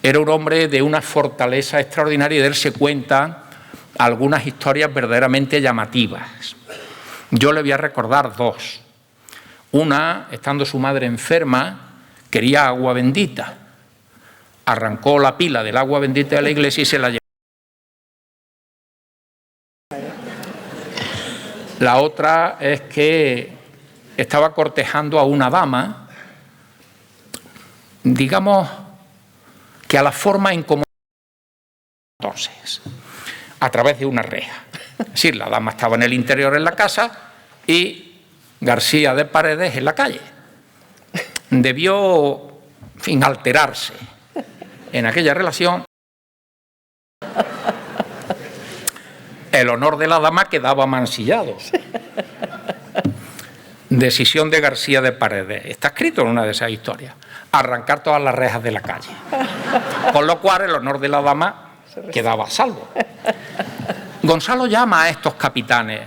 Era un hombre de una fortaleza extraordinaria y de él se cuentan algunas historias verdaderamente llamativas. Yo le voy a recordar dos. Una, estando su madre enferma, quería agua bendita. Arrancó la pila del agua bendita de la iglesia y se la llevó. La otra es que estaba cortejando a una dama, digamos que a la forma en como entonces, a través de una reja. Es decir, la dama estaba en el interior en la casa y García de Paredes en la calle. Debió, en fin, alterarse en aquella relación. El honor de la dama quedaba mancillado. Decisión de García de Paredes. Está escrito en una de esas historias. Arrancar todas las rejas de la calle. Con lo cual el honor de la dama quedaba a salvo. Gonzalo llama a estos capitanes,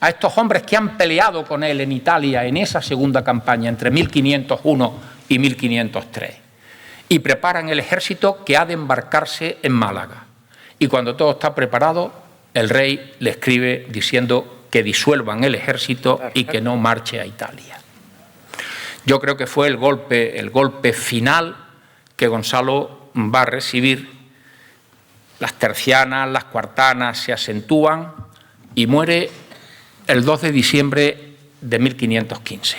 a estos hombres que han peleado con él en Italia en esa segunda campaña entre 1501 y 1503 y preparan el ejército que ha de embarcarse en Málaga. Y cuando todo está preparado, el rey le escribe diciendo que disuelvan el ejército y que no marche a Italia. Yo creo que fue el golpe final que Gonzalo va a recibir. Las tercianas, las cuartanas se acentúan y muere el 2 de diciembre de 1515.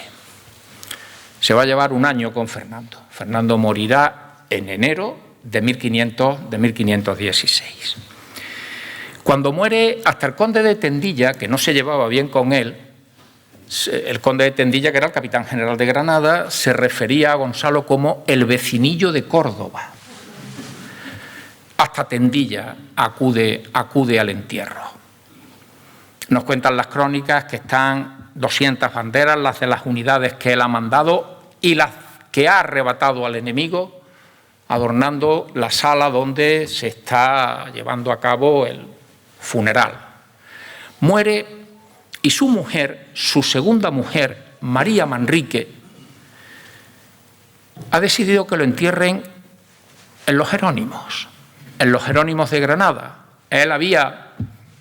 Se va a llevar un año con Fernando. Fernando morirá en enero de 1516. Cuando muere, hasta el conde de Tendilla, que no se llevaba bien con él, el conde de Tendilla, que era el capitán general de Granada, se refería a Gonzalo como el vecinillo de Córdoba. Hasta Tendilla acude al entierro. Nos cuentan las crónicas que están 200 banderas, las de las unidades que él ha mandado y las que ha arrebatado al enemigo, adornando la sala donde se está llevando a cabo el funeral. Muere y su mujer, su segunda mujer, María Manrique, ha decidido que lo entierren en los Jerónimos de Granada. Él había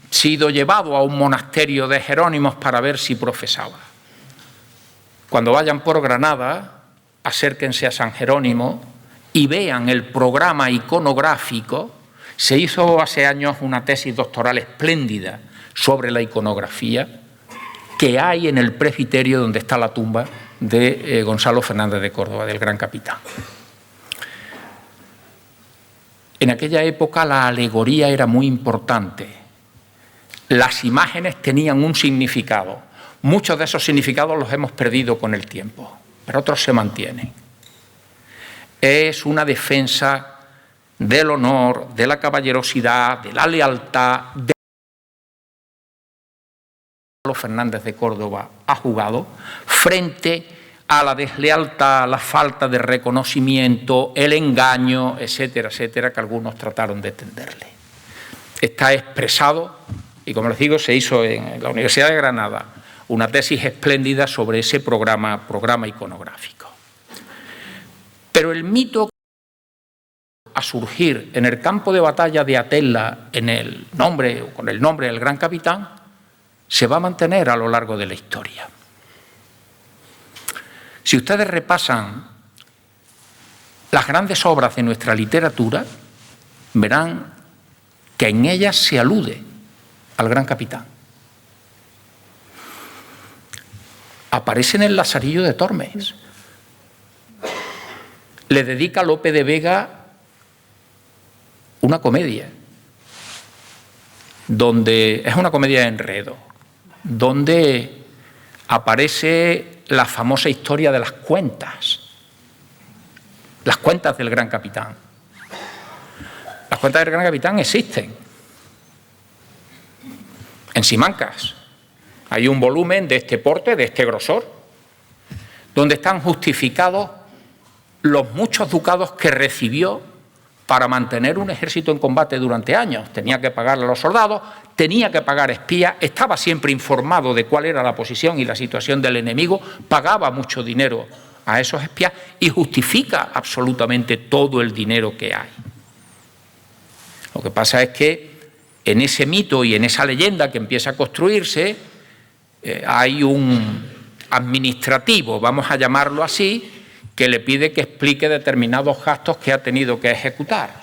sido llevado a un monasterio de Jerónimos para ver si profesaba. Cuando vayan por Granada, acérquense a San Jerónimo y vean el programa iconográfico. Se hizo hace años una tesis doctoral espléndida sobre la iconografía que hay en el presbiterio donde está la tumba de Gonzalo Fernández de Córdoba, del gran capitán. En aquella época la alegoría era muy importante. Las imágenes tenían un significado. Muchos de esos significados los hemos perdido con el tiempo, pero otros se mantienen. Es una defensa del honor, de la caballerosidad, de la lealtad, de Gonzalo Fernández de Córdoba ha jugado frente a la deslealtad, la falta de reconocimiento, el engaño, etcétera, etcétera, que algunos trataron de tenderle. Está expresado, y como les digo, se hizo en la Universidad de Granada una tesis espléndida sobre ese programa iconográfico. Pero el mito a surgir en el campo de batalla de Atella con el nombre del gran capitán se va a mantener a lo largo de la historia. Si ustedes repasan las grandes obras de nuestra literatura, verán que en ellas se alude al gran capitán. Aparece en el Lazarillo de Tormes. Le dedica a Lope de Vega una comedia, donde es una comedia de enredo, donde aparece la famosa historia de las cuentas del gran capitán. Las cuentas del gran capitán existen en Simancas. Hay un volumen de este porte, de este grosor, donde están justificados los muchos ducados que recibió para mantener un ejército en combate durante años. Tenía que pagarle a los soldados, tenía que pagar espías, estaba siempre informado de cuál era la posición y la situación del enemigo, pagaba mucho dinero a esos espías y justifica absolutamente todo el dinero que hay. Lo que pasa es que en ese mito y en esa leyenda que empieza a construirse hay un administrativo, vamos a llamarlo así, que le pide que explique determinados gastos que ha tenido que ejecutar.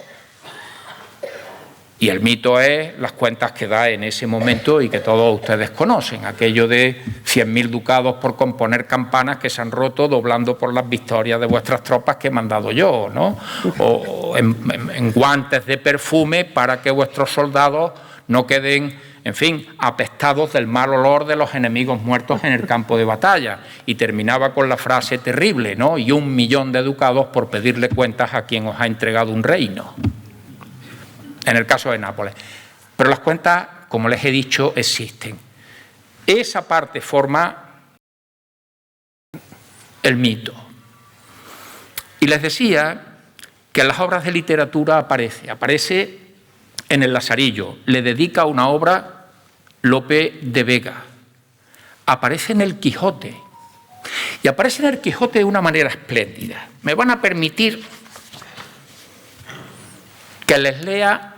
Y el mito es las cuentas que da en ese momento y que todos ustedes conocen, aquello de 100.000 ducados por componer campanas que se han roto doblando por las victorias de vuestras tropas que he mandado yo, ¿no? O en guantes de perfume para que vuestros soldados no queden, en fin, apestados del mal olor de los enemigos muertos en el campo de batalla. Y terminaba con la frase terrible, ¿no? Y 1.000.000 de ducados por pedirle cuentas a quien os ha entregado un reino. En el caso de Nápoles. Pero las cuentas, como les he dicho, existen. Esa parte forma el mito. Y les decía que en las obras de literatura aparece en el Lazarillo, le dedica una obra Lope de Vega, aparece en el Quijote, y aparece en el Quijote de una manera espléndida. Me van a permitir que les lea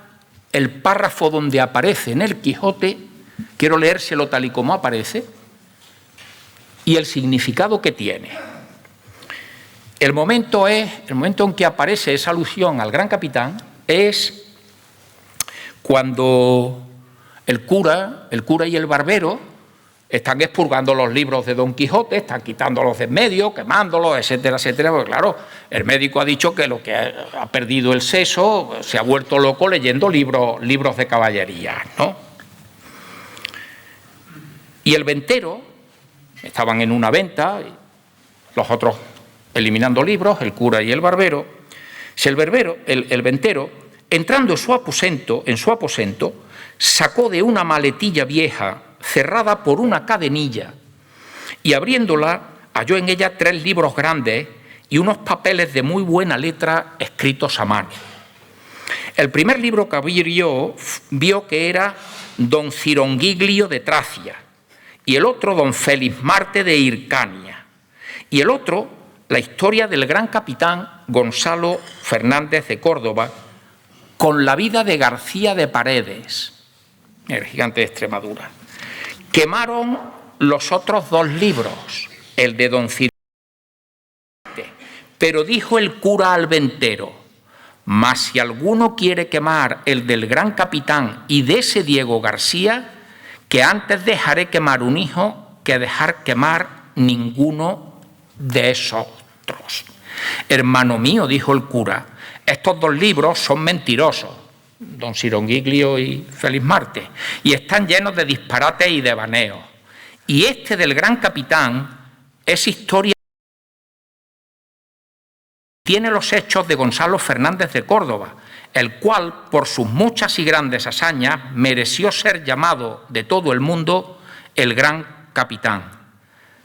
el párrafo donde aparece en el Quijote, quiero leérselo tal y como aparece, y el significado que tiene. El momento en que aparece esa alusión al gran capitán es cuando el cura y el barbero están expurgando los libros de Don Quijote, están quitándolos de en medio, quemándolos, etcétera, etcétera, porque claro, el médico ha dicho que lo que ha perdido el seso se ha vuelto loco leyendo libros de caballería, ¿no? Y el ventero, estaban en una venta, los otros eliminando libros, el cura y el barbero, si el ventero, entrando en su aposento, sacó de una maletilla vieja cerrada por una cadenilla y abriéndola halló en ella 3 libros grandes y unos papeles de muy buena letra escritos a mano. El primer libro que abrió vio que era Don Cirongiglio de Tracia y el otro Don Felismarte de Hircania y el otro la historia del gran capitán Gonzalo Fernández de Córdoba con la vida de García de Paredes, el gigante de Extremadura. Quemaron los otros 2 libros, el de Don Cirongiglio, pero dijo el cura al ventero: mas si alguno quiere quemar el del gran capitán y de ese Diego García, que antes dejaré quemar un hijo que dejar quemar ninguno de esos otros. Hermano mío, dijo el cura, estos 2 libros son mentirosos, Don Cirongiglio y Felismarte, y están llenos de disparates y devaneos. Y este del gran capitán es historia, tiene los hechos de Gonzalo Fernández de Córdoba, el cual, por sus muchas y grandes hazañas, mereció ser llamado de todo el mundo el gran capitán.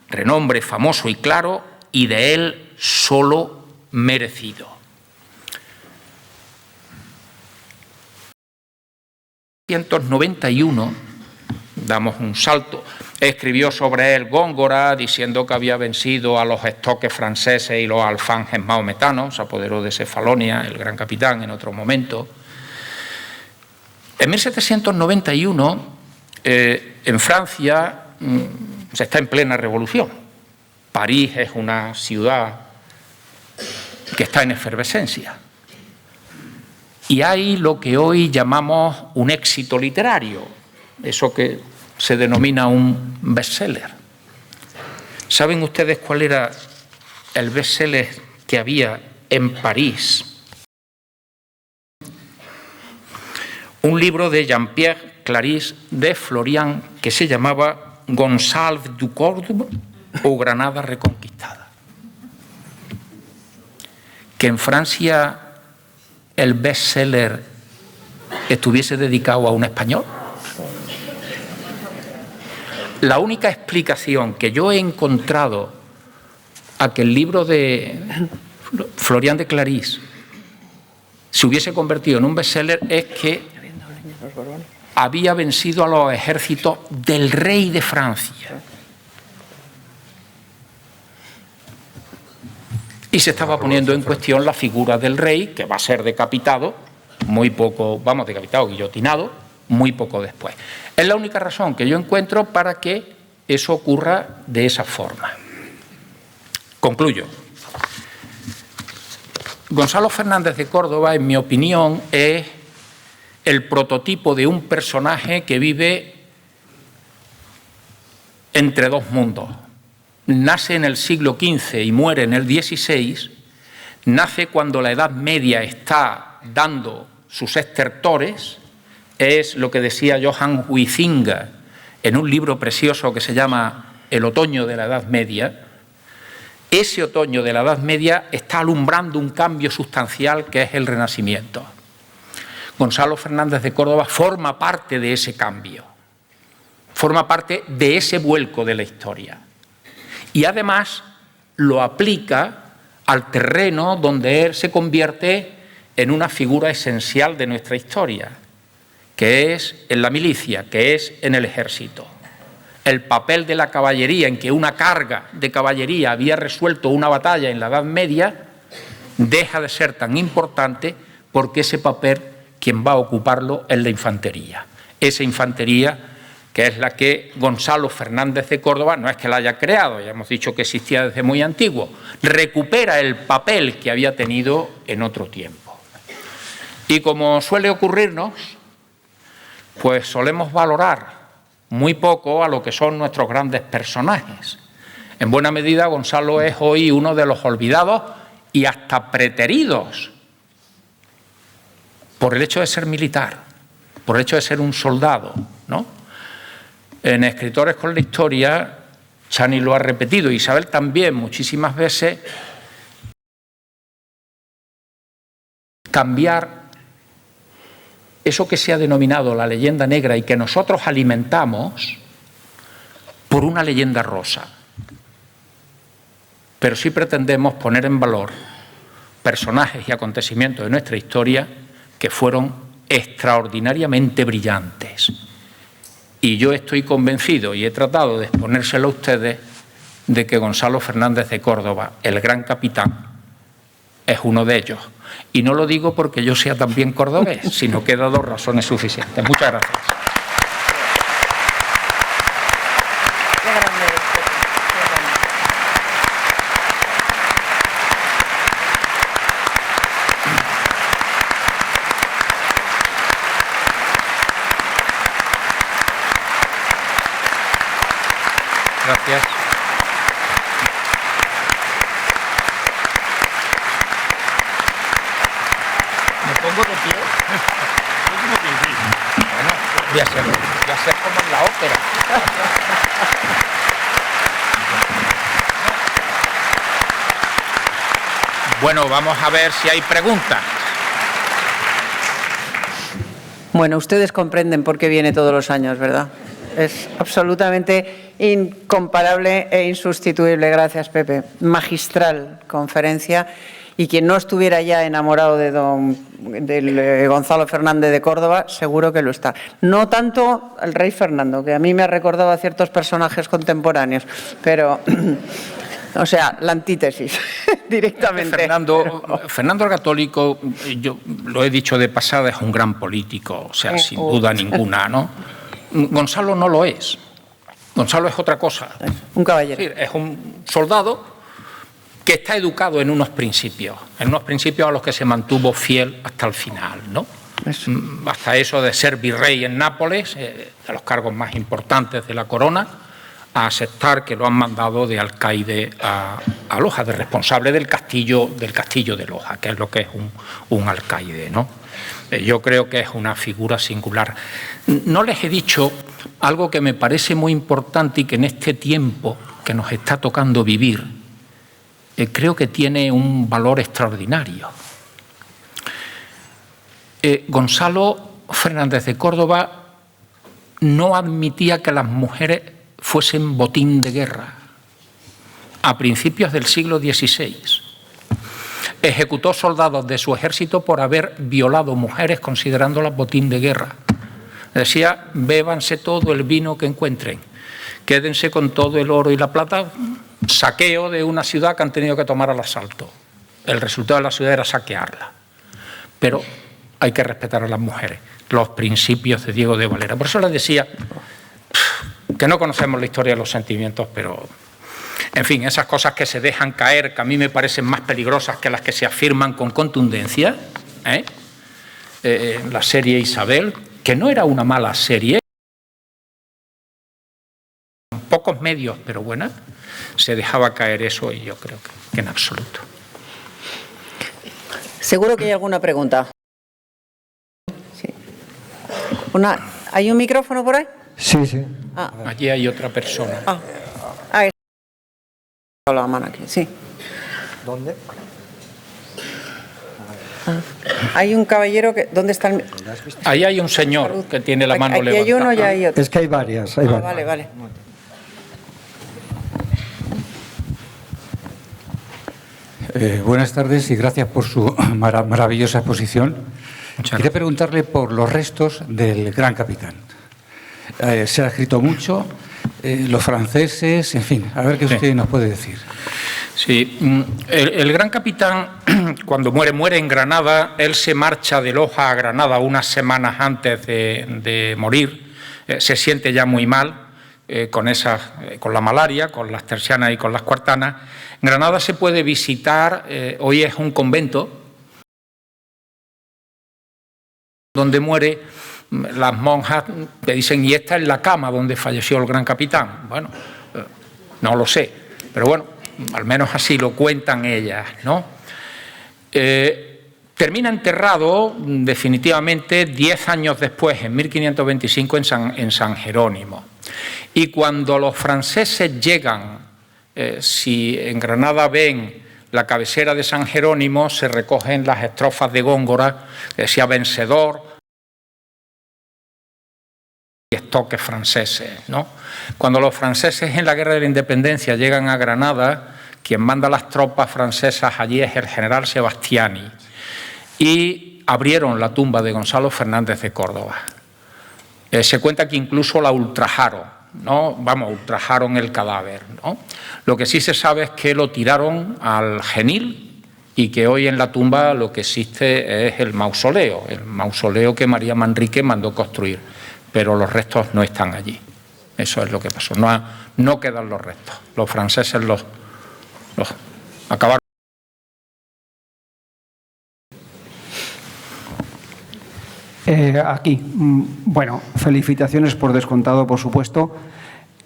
Renombre famoso y claro, y de él solo merecido. 1791, damos un salto, escribió sobre él Góngora diciendo que había vencido a los estoques franceses y los alfanjes maometanos, se apoderó de Cefalonia, el gran capitán, en otro momento. En 1791, en Francia, se está en plena revolución. París es una ciudad que está en efervescencia. Y hay lo que hoy llamamos un éxito literario, eso que se denomina un bestseller. ¿Saben ustedes cuál era el bestseller que había en París? Un libro de Jean-Pierre Clarisse de Florian que se llamaba Gonzalo du Córdoba o Granada reconquistada. Que en Francia el bestseller estuviese dedicado a un español. La única explicación que yo he encontrado a que el libro de Florian de Clarís se hubiese convertido en un bestseller es que había vencido a los ejércitos del rey de Francia. Y se estaba poniendo en cuestión la figura del rey, que va a ser decapitado, guillotinado, muy poco después. Es la única razón que yo encuentro para que eso ocurra de esa forma. Concluyo. Gonzalo Fernández de Córdoba, en mi opinión, es el prototipo de un personaje que vive entre dos mundos. Nace en el siglo XV y muere en el XVI, nace cuando la Edad Media está dando sus estertores, es lo que decía Johann Huizinga en un libro precioso que se llama El otoño de la Edad Media. Ese otoño de la Edad Media está alumbrando un cambio sustancial que es el Renacimiento. Gonzalo Fernández de Córdoba forma parte de ese cambio, forma parte de ese vuelco de la historia. Y además lo aplica al terreno donde él se convierte en una figura esencial de nuestra historia, que es en la milicia, que es en el ejército. El papel de la caballería, en que una carga de caballería había resuelto una batalla en la Edad Media, deja de ser tan importante porque ese papel, quien va a ocuparlo, es la infantería. Esa infantería que es la que Gonzalo Fernández de Córdoba, no es que la haya creado, ya hemos dicho que existía desde muy antiguo, recupera el papel que había tenido en otro tiempo. Y como suele ocurrirnos, pues solemos valorar muy poco a lo que son nuestros grandes personajes. En buena medida, Gonzalo es hoy uno de los olvidados y hasta preteridos por el hecho de ser militar, por el hecho de ser un soldado, ¿no? En Escritores con la Historia, Chani lo ha repetido, Isabel también muchísimas veces, cambiar eso que se ha denominado la leyenda negra y que nosotros alimentamos por una leyenda rosa. Pero sí pretendemos poner en valor personajes y acontecimientos de nuestra historia que fueron extraordinariamente brillantes. Y yo estoy convencido, y he tratado de exponérselo a ustedes, de que Gonzalo Fernández de Córdoba, el gran capitán, es uno de ellos. Y no lo digo porque yo sea también cordobés, sino que he dado razones suficientes. Muchas gracias. Gracias. ¿Me pongo de pie? Bueno, voy a hacer como en la ópera. Bueno, vamos a ver si hay preguntas. Bueno, ustedes comprenden por qué viene todos los años, ¿verdad? Es absolutamente incomparable e insustituible. Gracias, Pepe. Magistral conferencia. Y quien no estuviera ya enamorado de Gonzalo Fernández de Córdoba, seguro que lo está. No tanto el rey Fernando, que a mí me ha recordado a ciertos personajes contemporáneos, pero, o sea, la antítesis, directamente. Fernando el Católico, yo lo he dicho de pasada, es un gran político, o sea, sin duda ninguna, ¿no? Gonzalo no lo es. Gonzalo es otra cosa. Un caballero. Es decir, es un soldado que está educado en unos principios a los que se mantuvo fiel hasta el final, ¿no? Hasta eso de ser virrey en Nápoles, de los cargos más importantes de la corona, a aceptar que lo han mandado de alcaide a Loja, de responsable del castillo de Loja, que es lo que es un alcaide, ¿no? Yo creo que es una figura singular. No les he dicho algo que me parece muy importante y que en este tiempo que nos está tocando vivir, creo que tiene un valor extraordinario. Gonzalo Fernández de Córdoba no admitía que las mujeres fuesen botín de guerra a principios del siglo XVI. ejecutó soldados de su ejército por haber violado mujeres considerándolas botín de guerra. Decía, bébanse todo el vino que encuentren, quédense con todo el oro y la plata, saqueo de una ciudad que han tenido que tomar al asalto. El resultado de la ciudad era saquearla. Pero hay que respetar a las mujeres, los principios de Diego de Valera. Por eso les decía que no conocemos la historia de los sentimientos, pero, en fin, esas cosas que se dejan caer, que a mí me parecen más peligrosas que las que se afirman con contundencia, la serie Isabel, que no era una mala serie, pocos medios, pero buena, se dejaba caer eso y yo creo que en absoluto. Seguro que hay alguna pregunta. Sí. ¿Hay un micrófono por ahí? Sí, sí. Ah. Allí hay otra persona. Ahí. La mano aquí, sí. ¿Dónde? Hay un caballero que... ¿Dónde está el...? Ahí hay un señor que tiene la mano levantada. Aquí hay uno y hay otro. Es que hay varias. Hay varias. Vale, vale. Buenas tardes y gracias por su maravillosa exposición. Quería preguntarle por los restos del gran capitán. Se ha escrito mucho, los franceses, en fin, a ver qué usted nos puede decir. Sí, el gran capitán, cuando muere en Granada. Él se marcha de Loja a Granada unas semanas antes de morir. Se siente ya muy mal con la malaria, con las tercianas y con las cuartanas. Granada se puede visitar, hoy es un convento donde muere. Las monjas te dicen, y esta es la cama donde falleció el gran capitán. Bueno, no lo sé, pero bueno, al menos así lo cuentan ellas, ¿no? Termina enterrado definitivamente 10 años después, en 1525, en San Jerónimo. Y cuando los franceses llegan, si en Granada ven la cabecera de San Jerónimo, se recogen las estrofas de Góngora, que decía vencedor, y estoques franceses, ¿no? Cuando los franceses en la Guerra de la Independencia llegan a Granada, quien manda las tropas francesas allí es el general Sebastiani, y abrieron la tumba de Gonzalo Fernández de Córdoba. Se cuenta que incluso la ultrajaron, ¿no? Ultrajaron el cadáver, ¿no? Lo que sí se sabe es que lo tiraron al Genil y que hoy en la tumba lo que existe es el mausoleo que María Manrique mandó construir. Pero los restos no están allí. Eso es lo que pasó. No quedan los restos. Los franceses los acabaron. Aquí. Bueno, felicitaciones por descontado, por supuesto.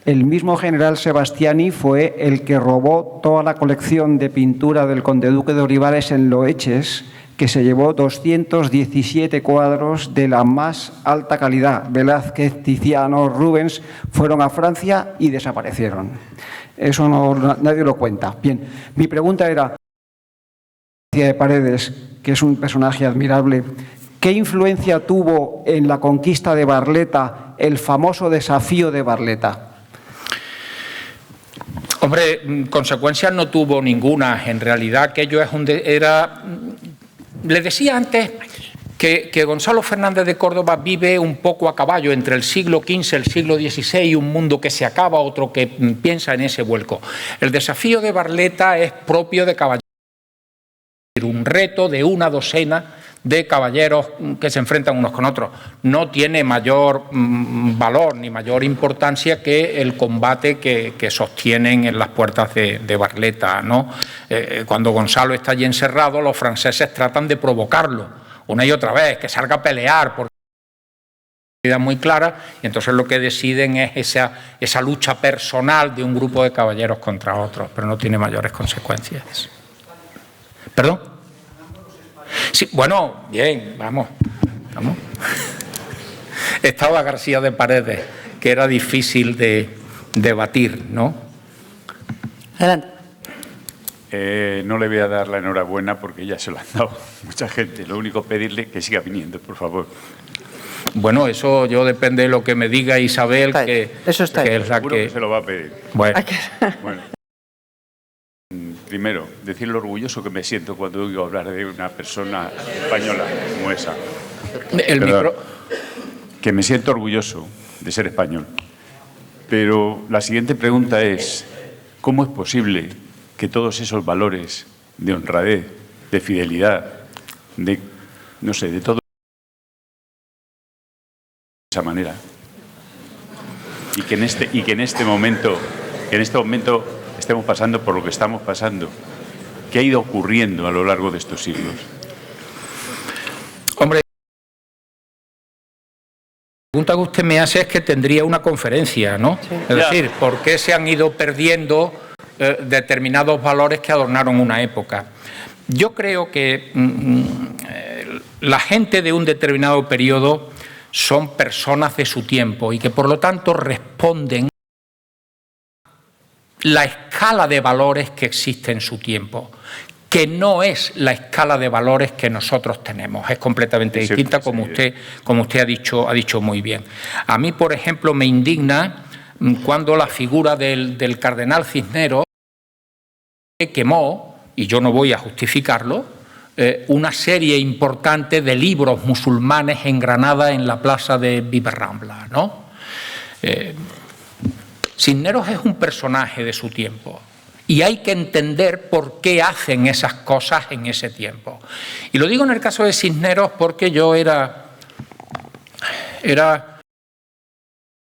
El mismo general Sebastiani fue el que robó toda la colección de pintura del conde duque de Olivares en Loeches, que se llevó 217 cuadros de la más alta calidad. Velázquez, Tiziano, Rubens fueron a Francia y desaparecieron. Eso nadie lo cuenta. Bien, mi pregunta era, de Paredes, que es un personaje admirable, ¿qué influencia tuvo en la conquista de Barletta el famoso desafío de Barletta? Hombre, consecuencias no tuvo ninguna. En realidad aquello era... Le decía antes que Gonzalo Fernández de Córdoba vive un poco a caballo entre el siglo XV, el siglo XVI, un mundo que se acaba, otro que piensa en ese vuelco. El desafío de Barletta es propio de caballeros, un reto de una docena de caballeros que se enfrentan unos con otros. No tiene mayor valor ni mayor importancia que el combate que sostienen en las puertas de Barletta, ¿no? Cuando Gonzalo está allí encerrado, los franceses tratan de provocarlo una y otra vez, que salga a pelear, porque es muy clara, y entonces lo que deciden es esa lucha personal de un grupo de caballeros contra otros, pero no tiene mayores consecuencias. ¿Perdón? Sí, bueno, bien, vamos. Estaba García de Paredes, que era difícil de debatir, ¿no? Adelante. No le voy a dar la enhorabuena porque ya se lo han dado mucha gente. Lo único pedirle que siga viniendo, por favor. Bueno, eso yo depende de lo que me diga Isabel, que eso está es la Seguro que se lo va a pedir. Bueno. Bueno, primero, decir lo orgulloso que me siento cuando oigo hablar de una persona española como esa. Que me siento orgulloso de ser español. Pero la siguiente pregunta es, ¿cómo es posible que todos esos valores de honradez, de fidelidad, de, no sé, de todo de esa manera? Y que en este momento estemos pasando por lo que estamos pasando. ¿Qué ha ido ocurriendo a lo largo de estos siglos? Hombre, la pregunta que usted me hace es que tendría una conferencia, ¿no? Sí. Es decir, ¿por qué se han ido perdiendo determinados valores que adornaron una época? Yo creo que la gente de un determinado periodo son personas de su tiempo y que por lo tanto responden la escala de valores que existe en su tiempo, que no es la escala de valores que nosotros tenemos, es completamente distinta, como usted ha dicho muy bien. A mí, por ejemplo, me indigna cuando la figura del cardenal Cisneros quemó, y yo no voy a justificarlo, una serie importante de libros musulmanes en Granada, en la plaza de Vivarrambla, ¿no? Cisneros es un personaje de su tiempo y hay que entender por qué hacen esas cosas en ese tiempo. Y lo digo en el caso de Cisneros porque yo era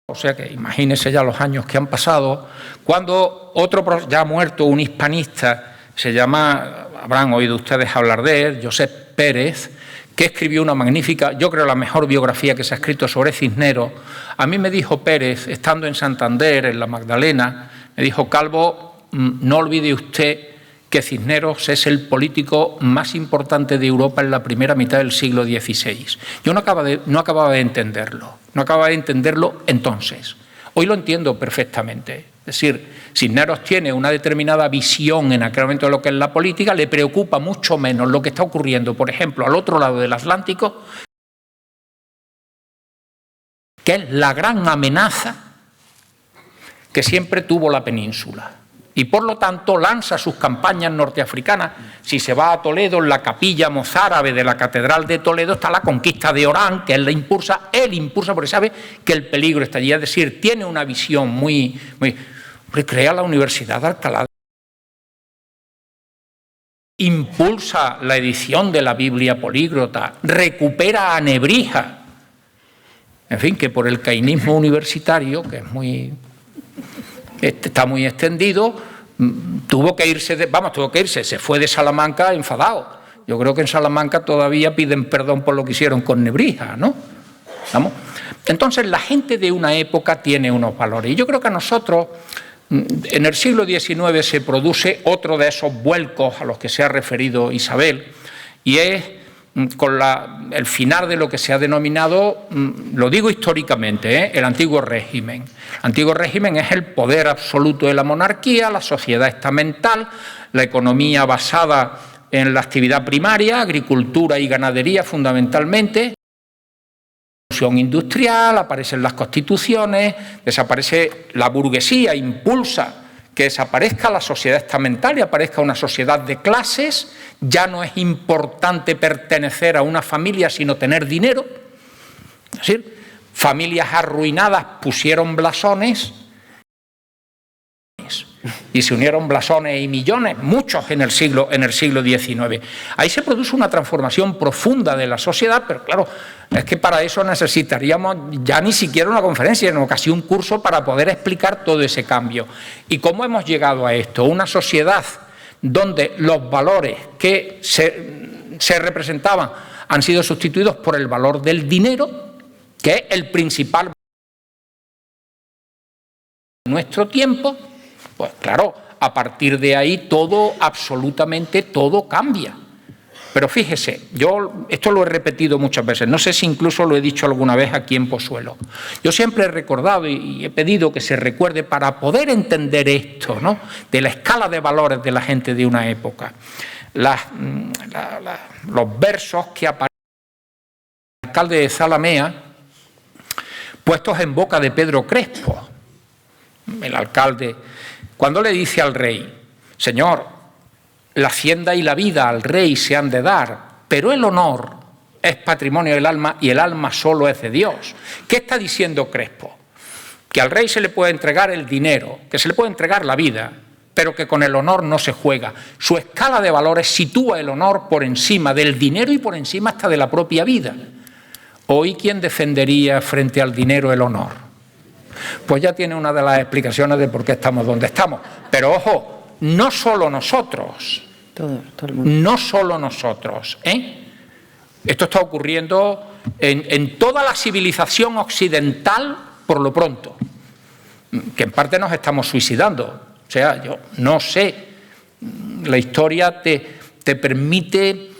o sea que imagínense ya los años que han pasado, cuando otro ya muerto, un hispanista, se llama, habrán oído ustedes hablar de él, Josep Pérez, que escribió una magnífica, yo creo la mejor biografía que se ha escrito sobre Cisneros. A mí me dijo Pérez, estando en Santander, en la Magdalena, me dijo: Calvo, no olvide usted que Cisneros es el político más importante de Europa en la primera mitad del siglo XVI. Yo no acababa de entenderlo entonces. Hoy lo entiendo perfectamente. Es decir, Cisneros tiene una determinada visión en aquel momento de lo que es la política, le preocupa mucho menos lo que está ocurriendo, por ejemplo, al otro lado del Atlántico, que es la gran amenaza que siempre tuvo la península. Y por lo tanto lanza sus campañas norteafricanas. Si se va a Toledo, en la capilla mozárabe de la Catedral de Toledo está la conquista de Orán, que él impulsa porque sabe que el peligro está allí. Es decir, tiene una visión muy crea la Universidad de Alcalá, impulsa la edición de la Biblia políglota, recupera a Nebrija, en fin, que por el cainismo universitario, que está muy extendido, tuvo que irse, se fue de Salamanca enfadado. Yo creo que en Salamanca todavía piden perdón por lo que hicieron con Nebrija, ¿no? ¿Vamos? Entonces, la gente de una época tiene unos valores. Y yo creo que a nosotros, en el siglo XIX, se produce otro de esos vuelcos a los que se ha referido Isabel, y es con el final de lo que se ha denominado, lo digo históricamente, el antiguo régimen. El antiguo régimen es el poder absoluto de la monarquía, la sociedad estamental, la economía basada en la actividad primaria, agricultura y ganadería fundamentalmente, industrial, aparecen las constituciones, desaparece la burguesía, impulsa que desaparezca la sociedad estamental y aparezca una sociedad de clases. Ya no es importante pertenecer a una familia sino tener dinero. Es decir, familias arruinadas pusieron blasones y se unieron blasones y millones, muchos en el siglo XIX. Ahí se produce una transformación profunda de la sociedad, pero claro, es que para eso necesitaríamos ya ni siquiera una conferencia, sino casi un curso para poder explicar todo ese cambio. ¿Y cómo hemos llegado a esto? Una sociedad donde los valores que se representaban han sido sustituidos por el valor del dinero, que es el principal valor de nuestro tiempo. Pues claro, a partir de ahí absolutamente todo cambia. Pero fíjese, yo esto lo he repetido muchas veces, no sé si incluso lo he dicho alguna vez aquí en Pozuelo. Yo siempre he recordado y he pedido que se recuerde para poder entender esto, ¿no?, de la escala de valores de la gente de una época. Los versos que aparecen en el alcalde de Zalamea, puestos en boca de Pedro Crespo, el alcalde, cuando le dice al rey: Señor, la hacienda y la vida al rey se han de dar, pero el honor es patrimonio del alma y el alma solo es de Dios. ¿Qué está diciendo Crespo? Que al rey se le puede entregar el dinero, que se le puede entregar la vida, pero que con el honor no se juega. Su escala de valores sitúa el honor por encima del dinero y por encima hasta de la propia vida. Hoy, ¿quién defendería frente al dinero el honor? Pues ya tiene una de las explicaciones de por qué estamos donde estamos. Pero ojo, no solo nosotros, Todo el mundo. no solo nosotros, Esto está ocurriendo en toda la civilización occidental por lo pronto, que en parte nos estamos suicidando. O sea, yo no sé, la historia te permite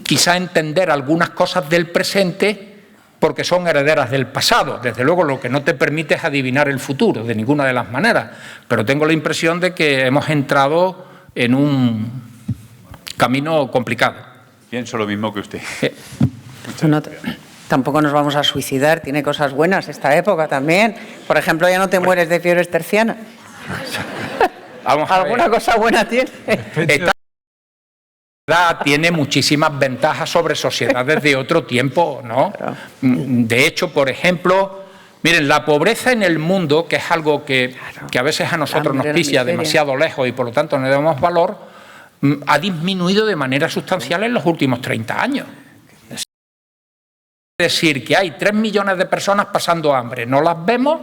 quizá entender algunas cosas del presente porque son herederas del pasado. Desde luego lo que no te permite es adivinar el futuro, de ninguna de las maneras. Pero tengo la impresión de que hemos entrado en un camino complicado. Pienso lo mismo que usted. No, tampoco nos vamos a suicidar, tiene cosas buenas esta época también. Por ejemplo, ya no te mueres de fiebre terciana. Vamos a ver. ¿Alguna cosa buena tiene? Esta sociedad tiene muchísimas ventajas sobre sociedades de otro tiempo, ¿no? De hecho, por ejemplo, miren, la pobreza en el mundo, que es algo que a veces a nosotros nos pilla demasiado lejos y por lo tanto no le damos valor, ha disminuido de manera sustancial en los últimos 30 años. Es decir, que hay 3 millones de personas pasando hambre, no las vemos,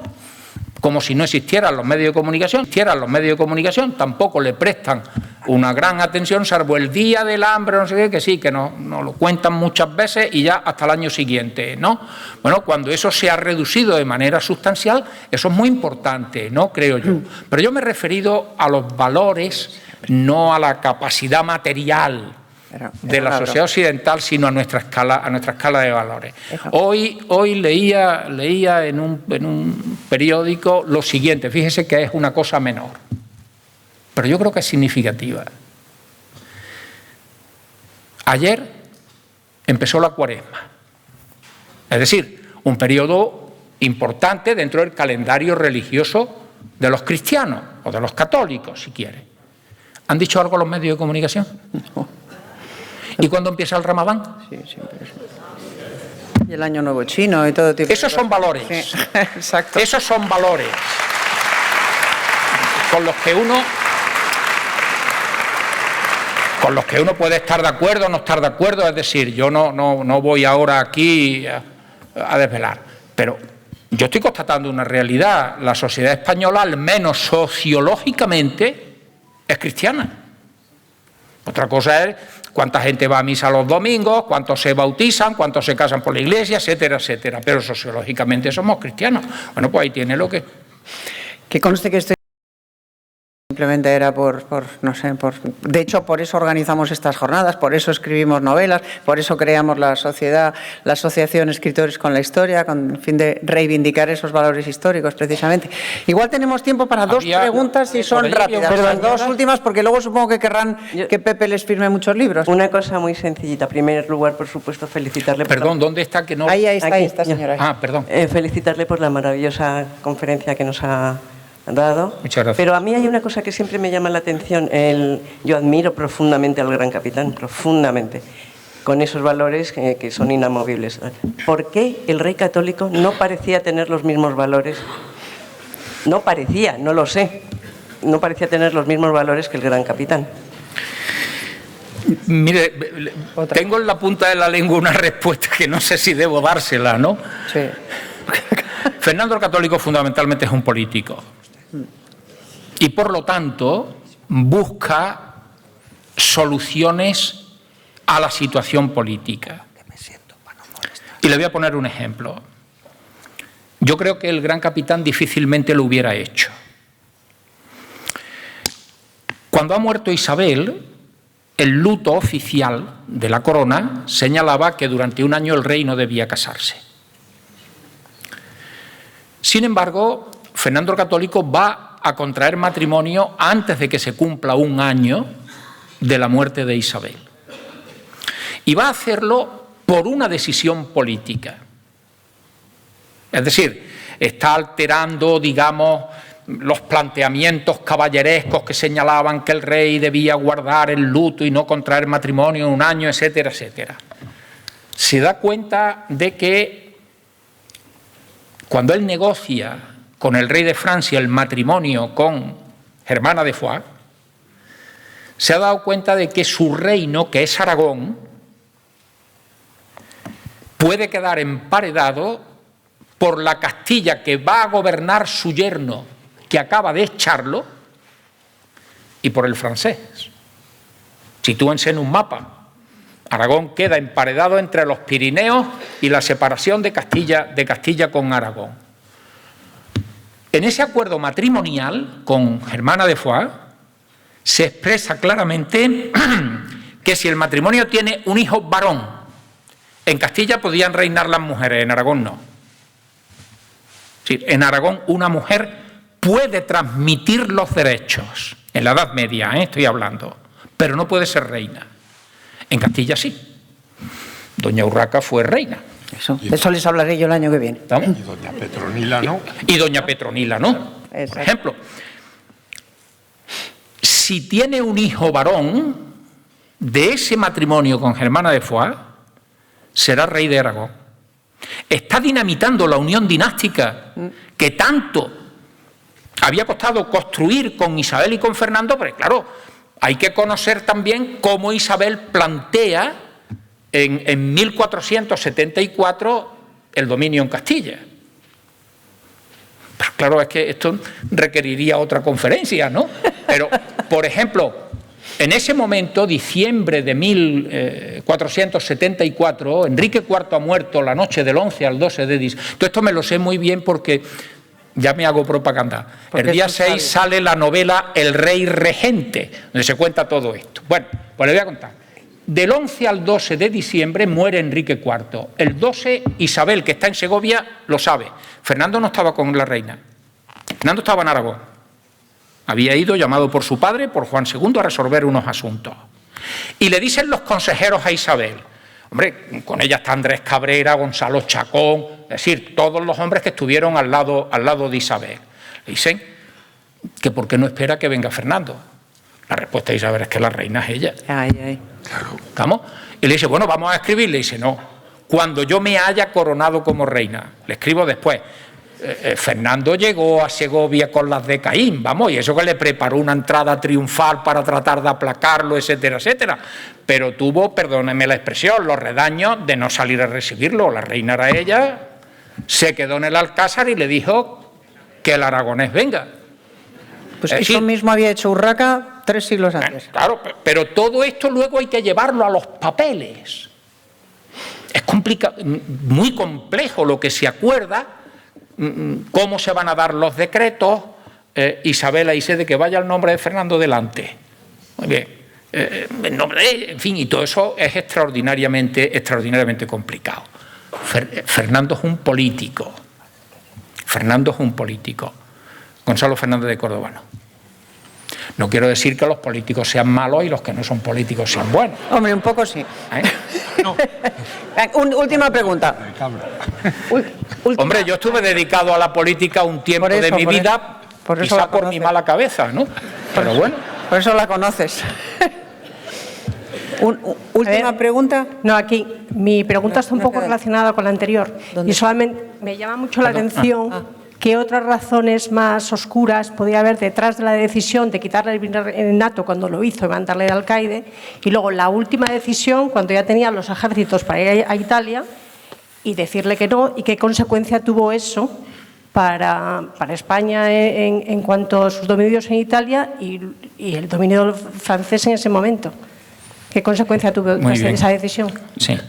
como si no existieran los medios de comunicación, tampoco le prestan una gran atención, salvo el día del hambre, no sé qué, que sí, que nos lo cuentan muchas veces y ya hasta el año siguiente, ¿no? Bueno, cuando eso se ha reducido de manera sustancial, eso es muy importante, ¿no? Creo yo. Pero yo me he referido a los valores, no a la capacidad material de la sociedad occidental, sino a nuestra escala de valores. Hoy leía en un periódico lo siguiente, fíjese que es una cosa menor, pero yo creo que es significativa. Ayer empezó la Cuaresma, es decir, un periodo importante dentro del calendario religioso de los cristianos o de los católicos, si quiere. ¿Han dicho algo los medios de comunicación? No. ¿Y cuándo empieza el Ramadán? Sí, siempre. Y el Año Nuevo Chino y todo tipo. Esos son valores. Sí, exacto. Esos son valores con los que uno puede estar de acuerdo o no estar de acuerdo. Es decir, yo no voy ahora aquí a desvelar. Pero yo estoy constatando una realidad. La sociedad española, al menos sociológicamente, es cristiana. Otra cosa es cuánta gente va a misa los domingos, cuántos se bautizan, cuántos se casan por la iglesia, etcétera, etcétera. Pero sociológicamente somos cristianos. Bueno, pues ahí tiene lo que... Que conste que estoy... Simplemente era de hecho, por eso organizamos estas jornadas, por eso escribimos novelas, por eso creamos la Asociación Escritores con la Historia, con el fin de reivindicar esos valores históricos, precisamente. Igual tenemos tiempo para dos preguntas y son rápidas. Las dos últimas, porque luego supongo que querrán que Pepe les firme muchos libros. Una cosa muy sencillita. En primer lugar, por supuesto, felicitarle... Perdón, ¿dónde está? Que no... Ahí está, señora. Ah, perdón. Felicitarle por la maravillosa conferencia que nos ha dado. Muchas gracias. Pero a mí hay una cosa que siempre me llama la atención. Yo admiro profundamente al gran capitán, profundamente, con esos valores que son inamovibles. ¿Por qué el rey católico no parecía tener los mismos valores? No parecía, no lo sé. No parecía tener los mismos valores que el gran capitán. Mire, tengo en la punta de la lengua una respuesta que no sé si debo dársela, ¿no? Sí. Fernando el Católico fundamentalmente es un político. Y por lo tanto busca soluciones a la situación política. Y le voy a poner un ejemplo. Yo creo que el gran capitán difícilmente lo hubiera hecho. Cuando ha muerto Isabel, el luto oficial de la corona señalaba que durante un año el rey no debía casarse. Sin embargo, Fernando el Católico va a contraer matrimonio antes de que se cumpla un año de la muerte de Isabel. Y va a hacerlo por una decisión política. Es decir, está alterando, digamos, los planteamientos caballerescos que señalaban que el rey debía guardar el luto y no contraer matrimonio en un año, etcétera, etcétera. Se da cuenta de que cuando él negocia con el rey de Francia el matrimonio con Germana de Foix, se ha dado cuenta de que su reino, que es Aragón, puede quedar emparedado por la Castilla que va a gobernar su yerno, que acaba de echarlo, y por el francés. Sitúense en un mapa. Aragón queda emparedado entre los Pirineos y la separación de Castilla con Aragón. En ese acuerdo matrimonial con Germana de Foix se expresa claramente que si el matrimonio tiene un hijo varón, en Castilla podían reinar las mujeres, en Aragón no. Es decir, en Aragón una mujer puede transmitir los derechos, en la Edad Media, estoy hablando, pero no puede ser reina. En Castilla sí. Doña Urraca fue reina. De eso les hablaré yo el año que viene. ¿Estamos? Y doña Petronila no. Y doña Petronila no. Exacto. Por ejemplo, si tiene un hijo varón de ese matrimonio con Germana de Foix, será rey de Aragón. Está dinamitando la unión dinástica que tanto había costado construir con Isabel y con Fernando, pero claro, hay que conocer también cómo Isabel plantea en 1474 el dominio en Castilla. Pero claro, es que esto requeriría otra conferencia, ¿no? Pero, por ejemplo, en ese momento, diciembre de 1474, Enrique IV ha muerto la noche del 11 al 12 de diciembre. Todo esto me lo sé muy bien porque ya me hago propaganda. El día 6 sale la novela El Rey Regente, donde se cuenta todo esto. Bueno, pues le voy a contar. Del 11 al 12 de diciembre muere Enrique IV. El 12, Isabel, que está en Segovia, lo sabe. Fernando no estaba con la reina. Fernando estaba en Aragón. Había ido, llamado por su padre, por Juan II, a resolver unos asuntos. Y le dicen los consejeros a Isabel, hombre, con ella está Andrés Cabrera, Gonzalo Chacón, es decir, todos los hombres que estuvieron al lado de Isabel. Le dicen que por qué no espera que venga Fernando. La respuesta de Isabel es que la reina es ella. ¿Estamos? Y le dice, bueno, vamos a escribir. Le dice, no, cuando yo me haya coronado como reina. Le escribo después. Fernando llegó a Segovia con las de Caín, vamos, y eso que le preparó una entrada triunfal para tratar de aplacarlo, etcétera, etcétera. Pero tuvo, perdónenme la expresión, los redaños de no salir a recibirlo. La reina era ella, se quedó en el Alcázar y le dijo que el aragonés venga. Pues eso mismo había hecho Urraca 3 siglos antes. Claro, pero todo esto luego hay que llevarlo a los papeles. Es complicado, muy complejo lo que se acuerda, cómo se van a dar los decretos. Isabel ahí dice de que vaya el nombre de Fernando delante. Muy bien. El nombre de, en fin, y todo eso es extraordinariamente complicado. Fernando es un político. Fernando es un político. Gonzalo Fernández de Córdoba no. No quiero decir que los políticos sean malos y los que no son políticos sean buenos. Hombre, un poco sí. No. Última pregunta. Hombre, yo estuve dedicado a la política un tiempo de mi vida, quizá por mi mala cabeza, ¿no? Pero bueno. Por eso la conoces. Última pregunta. No, aquí. Mi pregunta está un poco relacionada con la anterior. Y solamente me llama mucho la atención qué otras razones más oscuras podía haber detrás de la decisión de quitarle el virreinato cuando lo hizo y mandarle al alcaide, y luego la última decisión cuando ya tenía los ejércitos para ir a Italia y decirle que no, y qué consecuencia tuvo eso para España en cuanto a sus dominios en Italia y el dominio francés en ese momento. ¿Qué consecuencia tuvo esa decisión? Sí.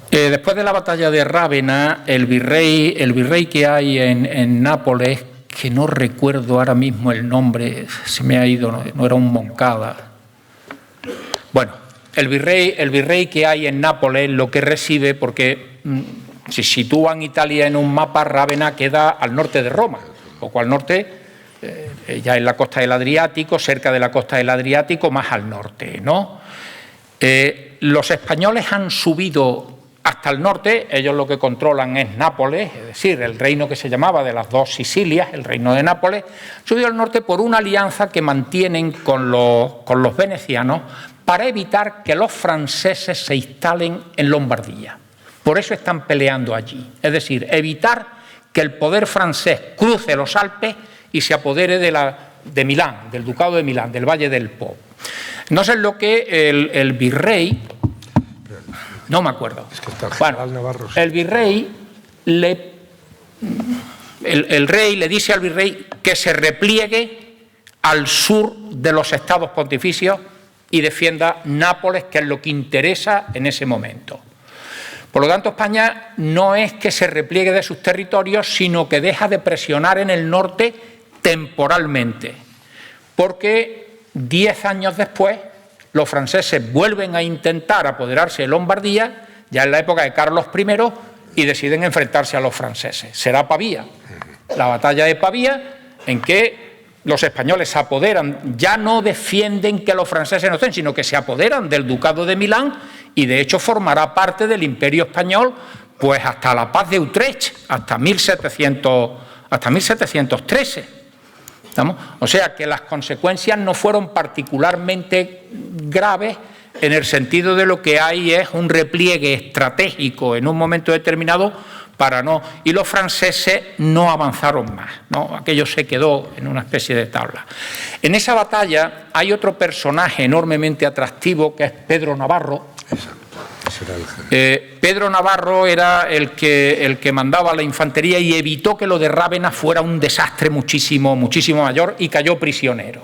Después de la batalla de Rávena, el virrey que hay en Nápoles, que no recuerdo ahora mismo el nombre, se me ha ido, no era un Moncada. Bueno, el virrey que hay en Nápoles lo que recibe, porque si sitúan Italia en un mapa, Rávena queda al norte de Roma, un poco al norte, ya en la costa del Adriático, cerca de la costa del Adriático, más al norte, ¿no? Los españoles han subido hasta el norte. Ellos lo que controlan es Nápoles, es decir, el reino que se llamaba de las dos Sicilias, el reino de Nápoles, subió al norte por una alianza que mantienen con los venecianos para evitar que los franceses se instalen en Lombardía. Por eso están peleando allí, es decir, evitar que el poder francés cruce los Alpes y se apodere de Milán, del Ducado de Milán, del Valle del Po. No sé lo que el virrey, no me acuerdo, bueno, el virrey, el rey le dice al virrey que se repliegue al sur de los estados pontificios y defienda Nápoles, que es lo que interesa en ese momento. Por lo tanto, España no es que se repliegue de sus territorios, sino que deja de presionar en el norte temporalmente, porque 10 años después los franceses vuelven a intentar apoderarse de Lombardía, ya en la época de Carlos I, y deciden enfrentarse a los franceses. Será Pavía, la batalla de Pavía, en que los españoles se apoderan, ya no defienden que los franceses no estén, sino que se apoderan del Ducado de Milán, y de hecho formará parte del Imperio Español pues hasta la Paz de Utrecht, hasta 1713. ¿Estamos? O sea que las consecuencias no fueron particularmente graves, en el sentido de lo que hay es un repliegue estratégico en un momento determinado para no... Y los franceses no avanzaron más, ¿no? Aquello se quedó en una especie de tabla. En esa batalla hay otro personaje enormemente atractivo, que es Pedro Navarro. Pedro Navarro era el que mandaba la infantería y evitó que lo de Rávena fuera un desastre muchísimo mayor, y cayó prisionero.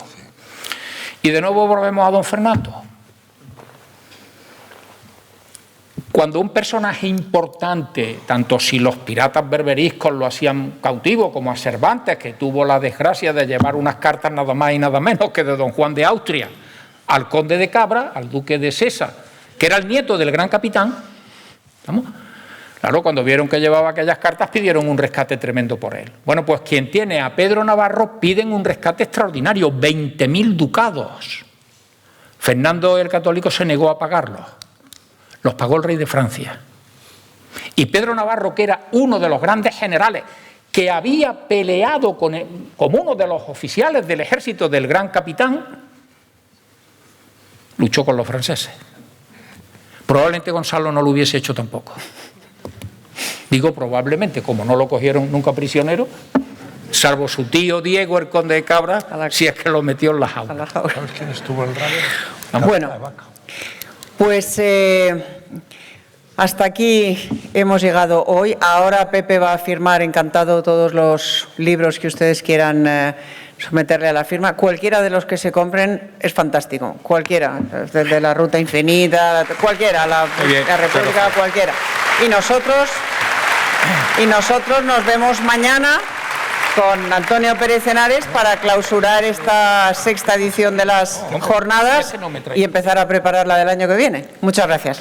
Y de nuevo volvemos a don Fernando. Cuando un personaje importante, tanto si los piratas berberiscos lo hacían cautivo, como a Cervantes, que tuvo la desgracia de llevar unas cartas nada más y nada menos que de don Juan de Austria al conde de Cabra, al duque de Sesa, que era el nieto del gran capitán, ¿vamos? Claro, cuando vieron que llevaba aquellas cartas pidieron un rescate tremendo por él. Bueno, pues quien tiene a Pedro Navarro piden un rescate extraordinario, 20.000 ducados. Fernando el Católico se negó a pagarlos. Los pagó el rey de Francia. Y Pedro Navarro, que era uno de los grandes generales, que había peleado como uno de los oficiales del ejército del gran capitán, luchó con los franceses. Probablemente Gonzalo no lo hubiese hecho tampoco. Digo probablemente, como no lo cogieron nunca prisionero, salvo su tío Diego, el conde de Cabra, si es que lo metió en la jaula. ¿Sabes quién estuvo en radio? Bueno, pues hasta aquí hemos llegado hoy. Ahora Pepe va a firmar encantado todos los libros que ustedes quieran someterle a la firma. Cualquiera de los que se compren es fantástico. Cualquiera, desde la Ruta Infinita, cualquiera, la República, cualquiera. Y nosotros nos vemos mañana con Antonio Pérez Henares para clausurar esta sexta edición de las jornadas y empezar a preparar la del año que viene. Muchas gracias.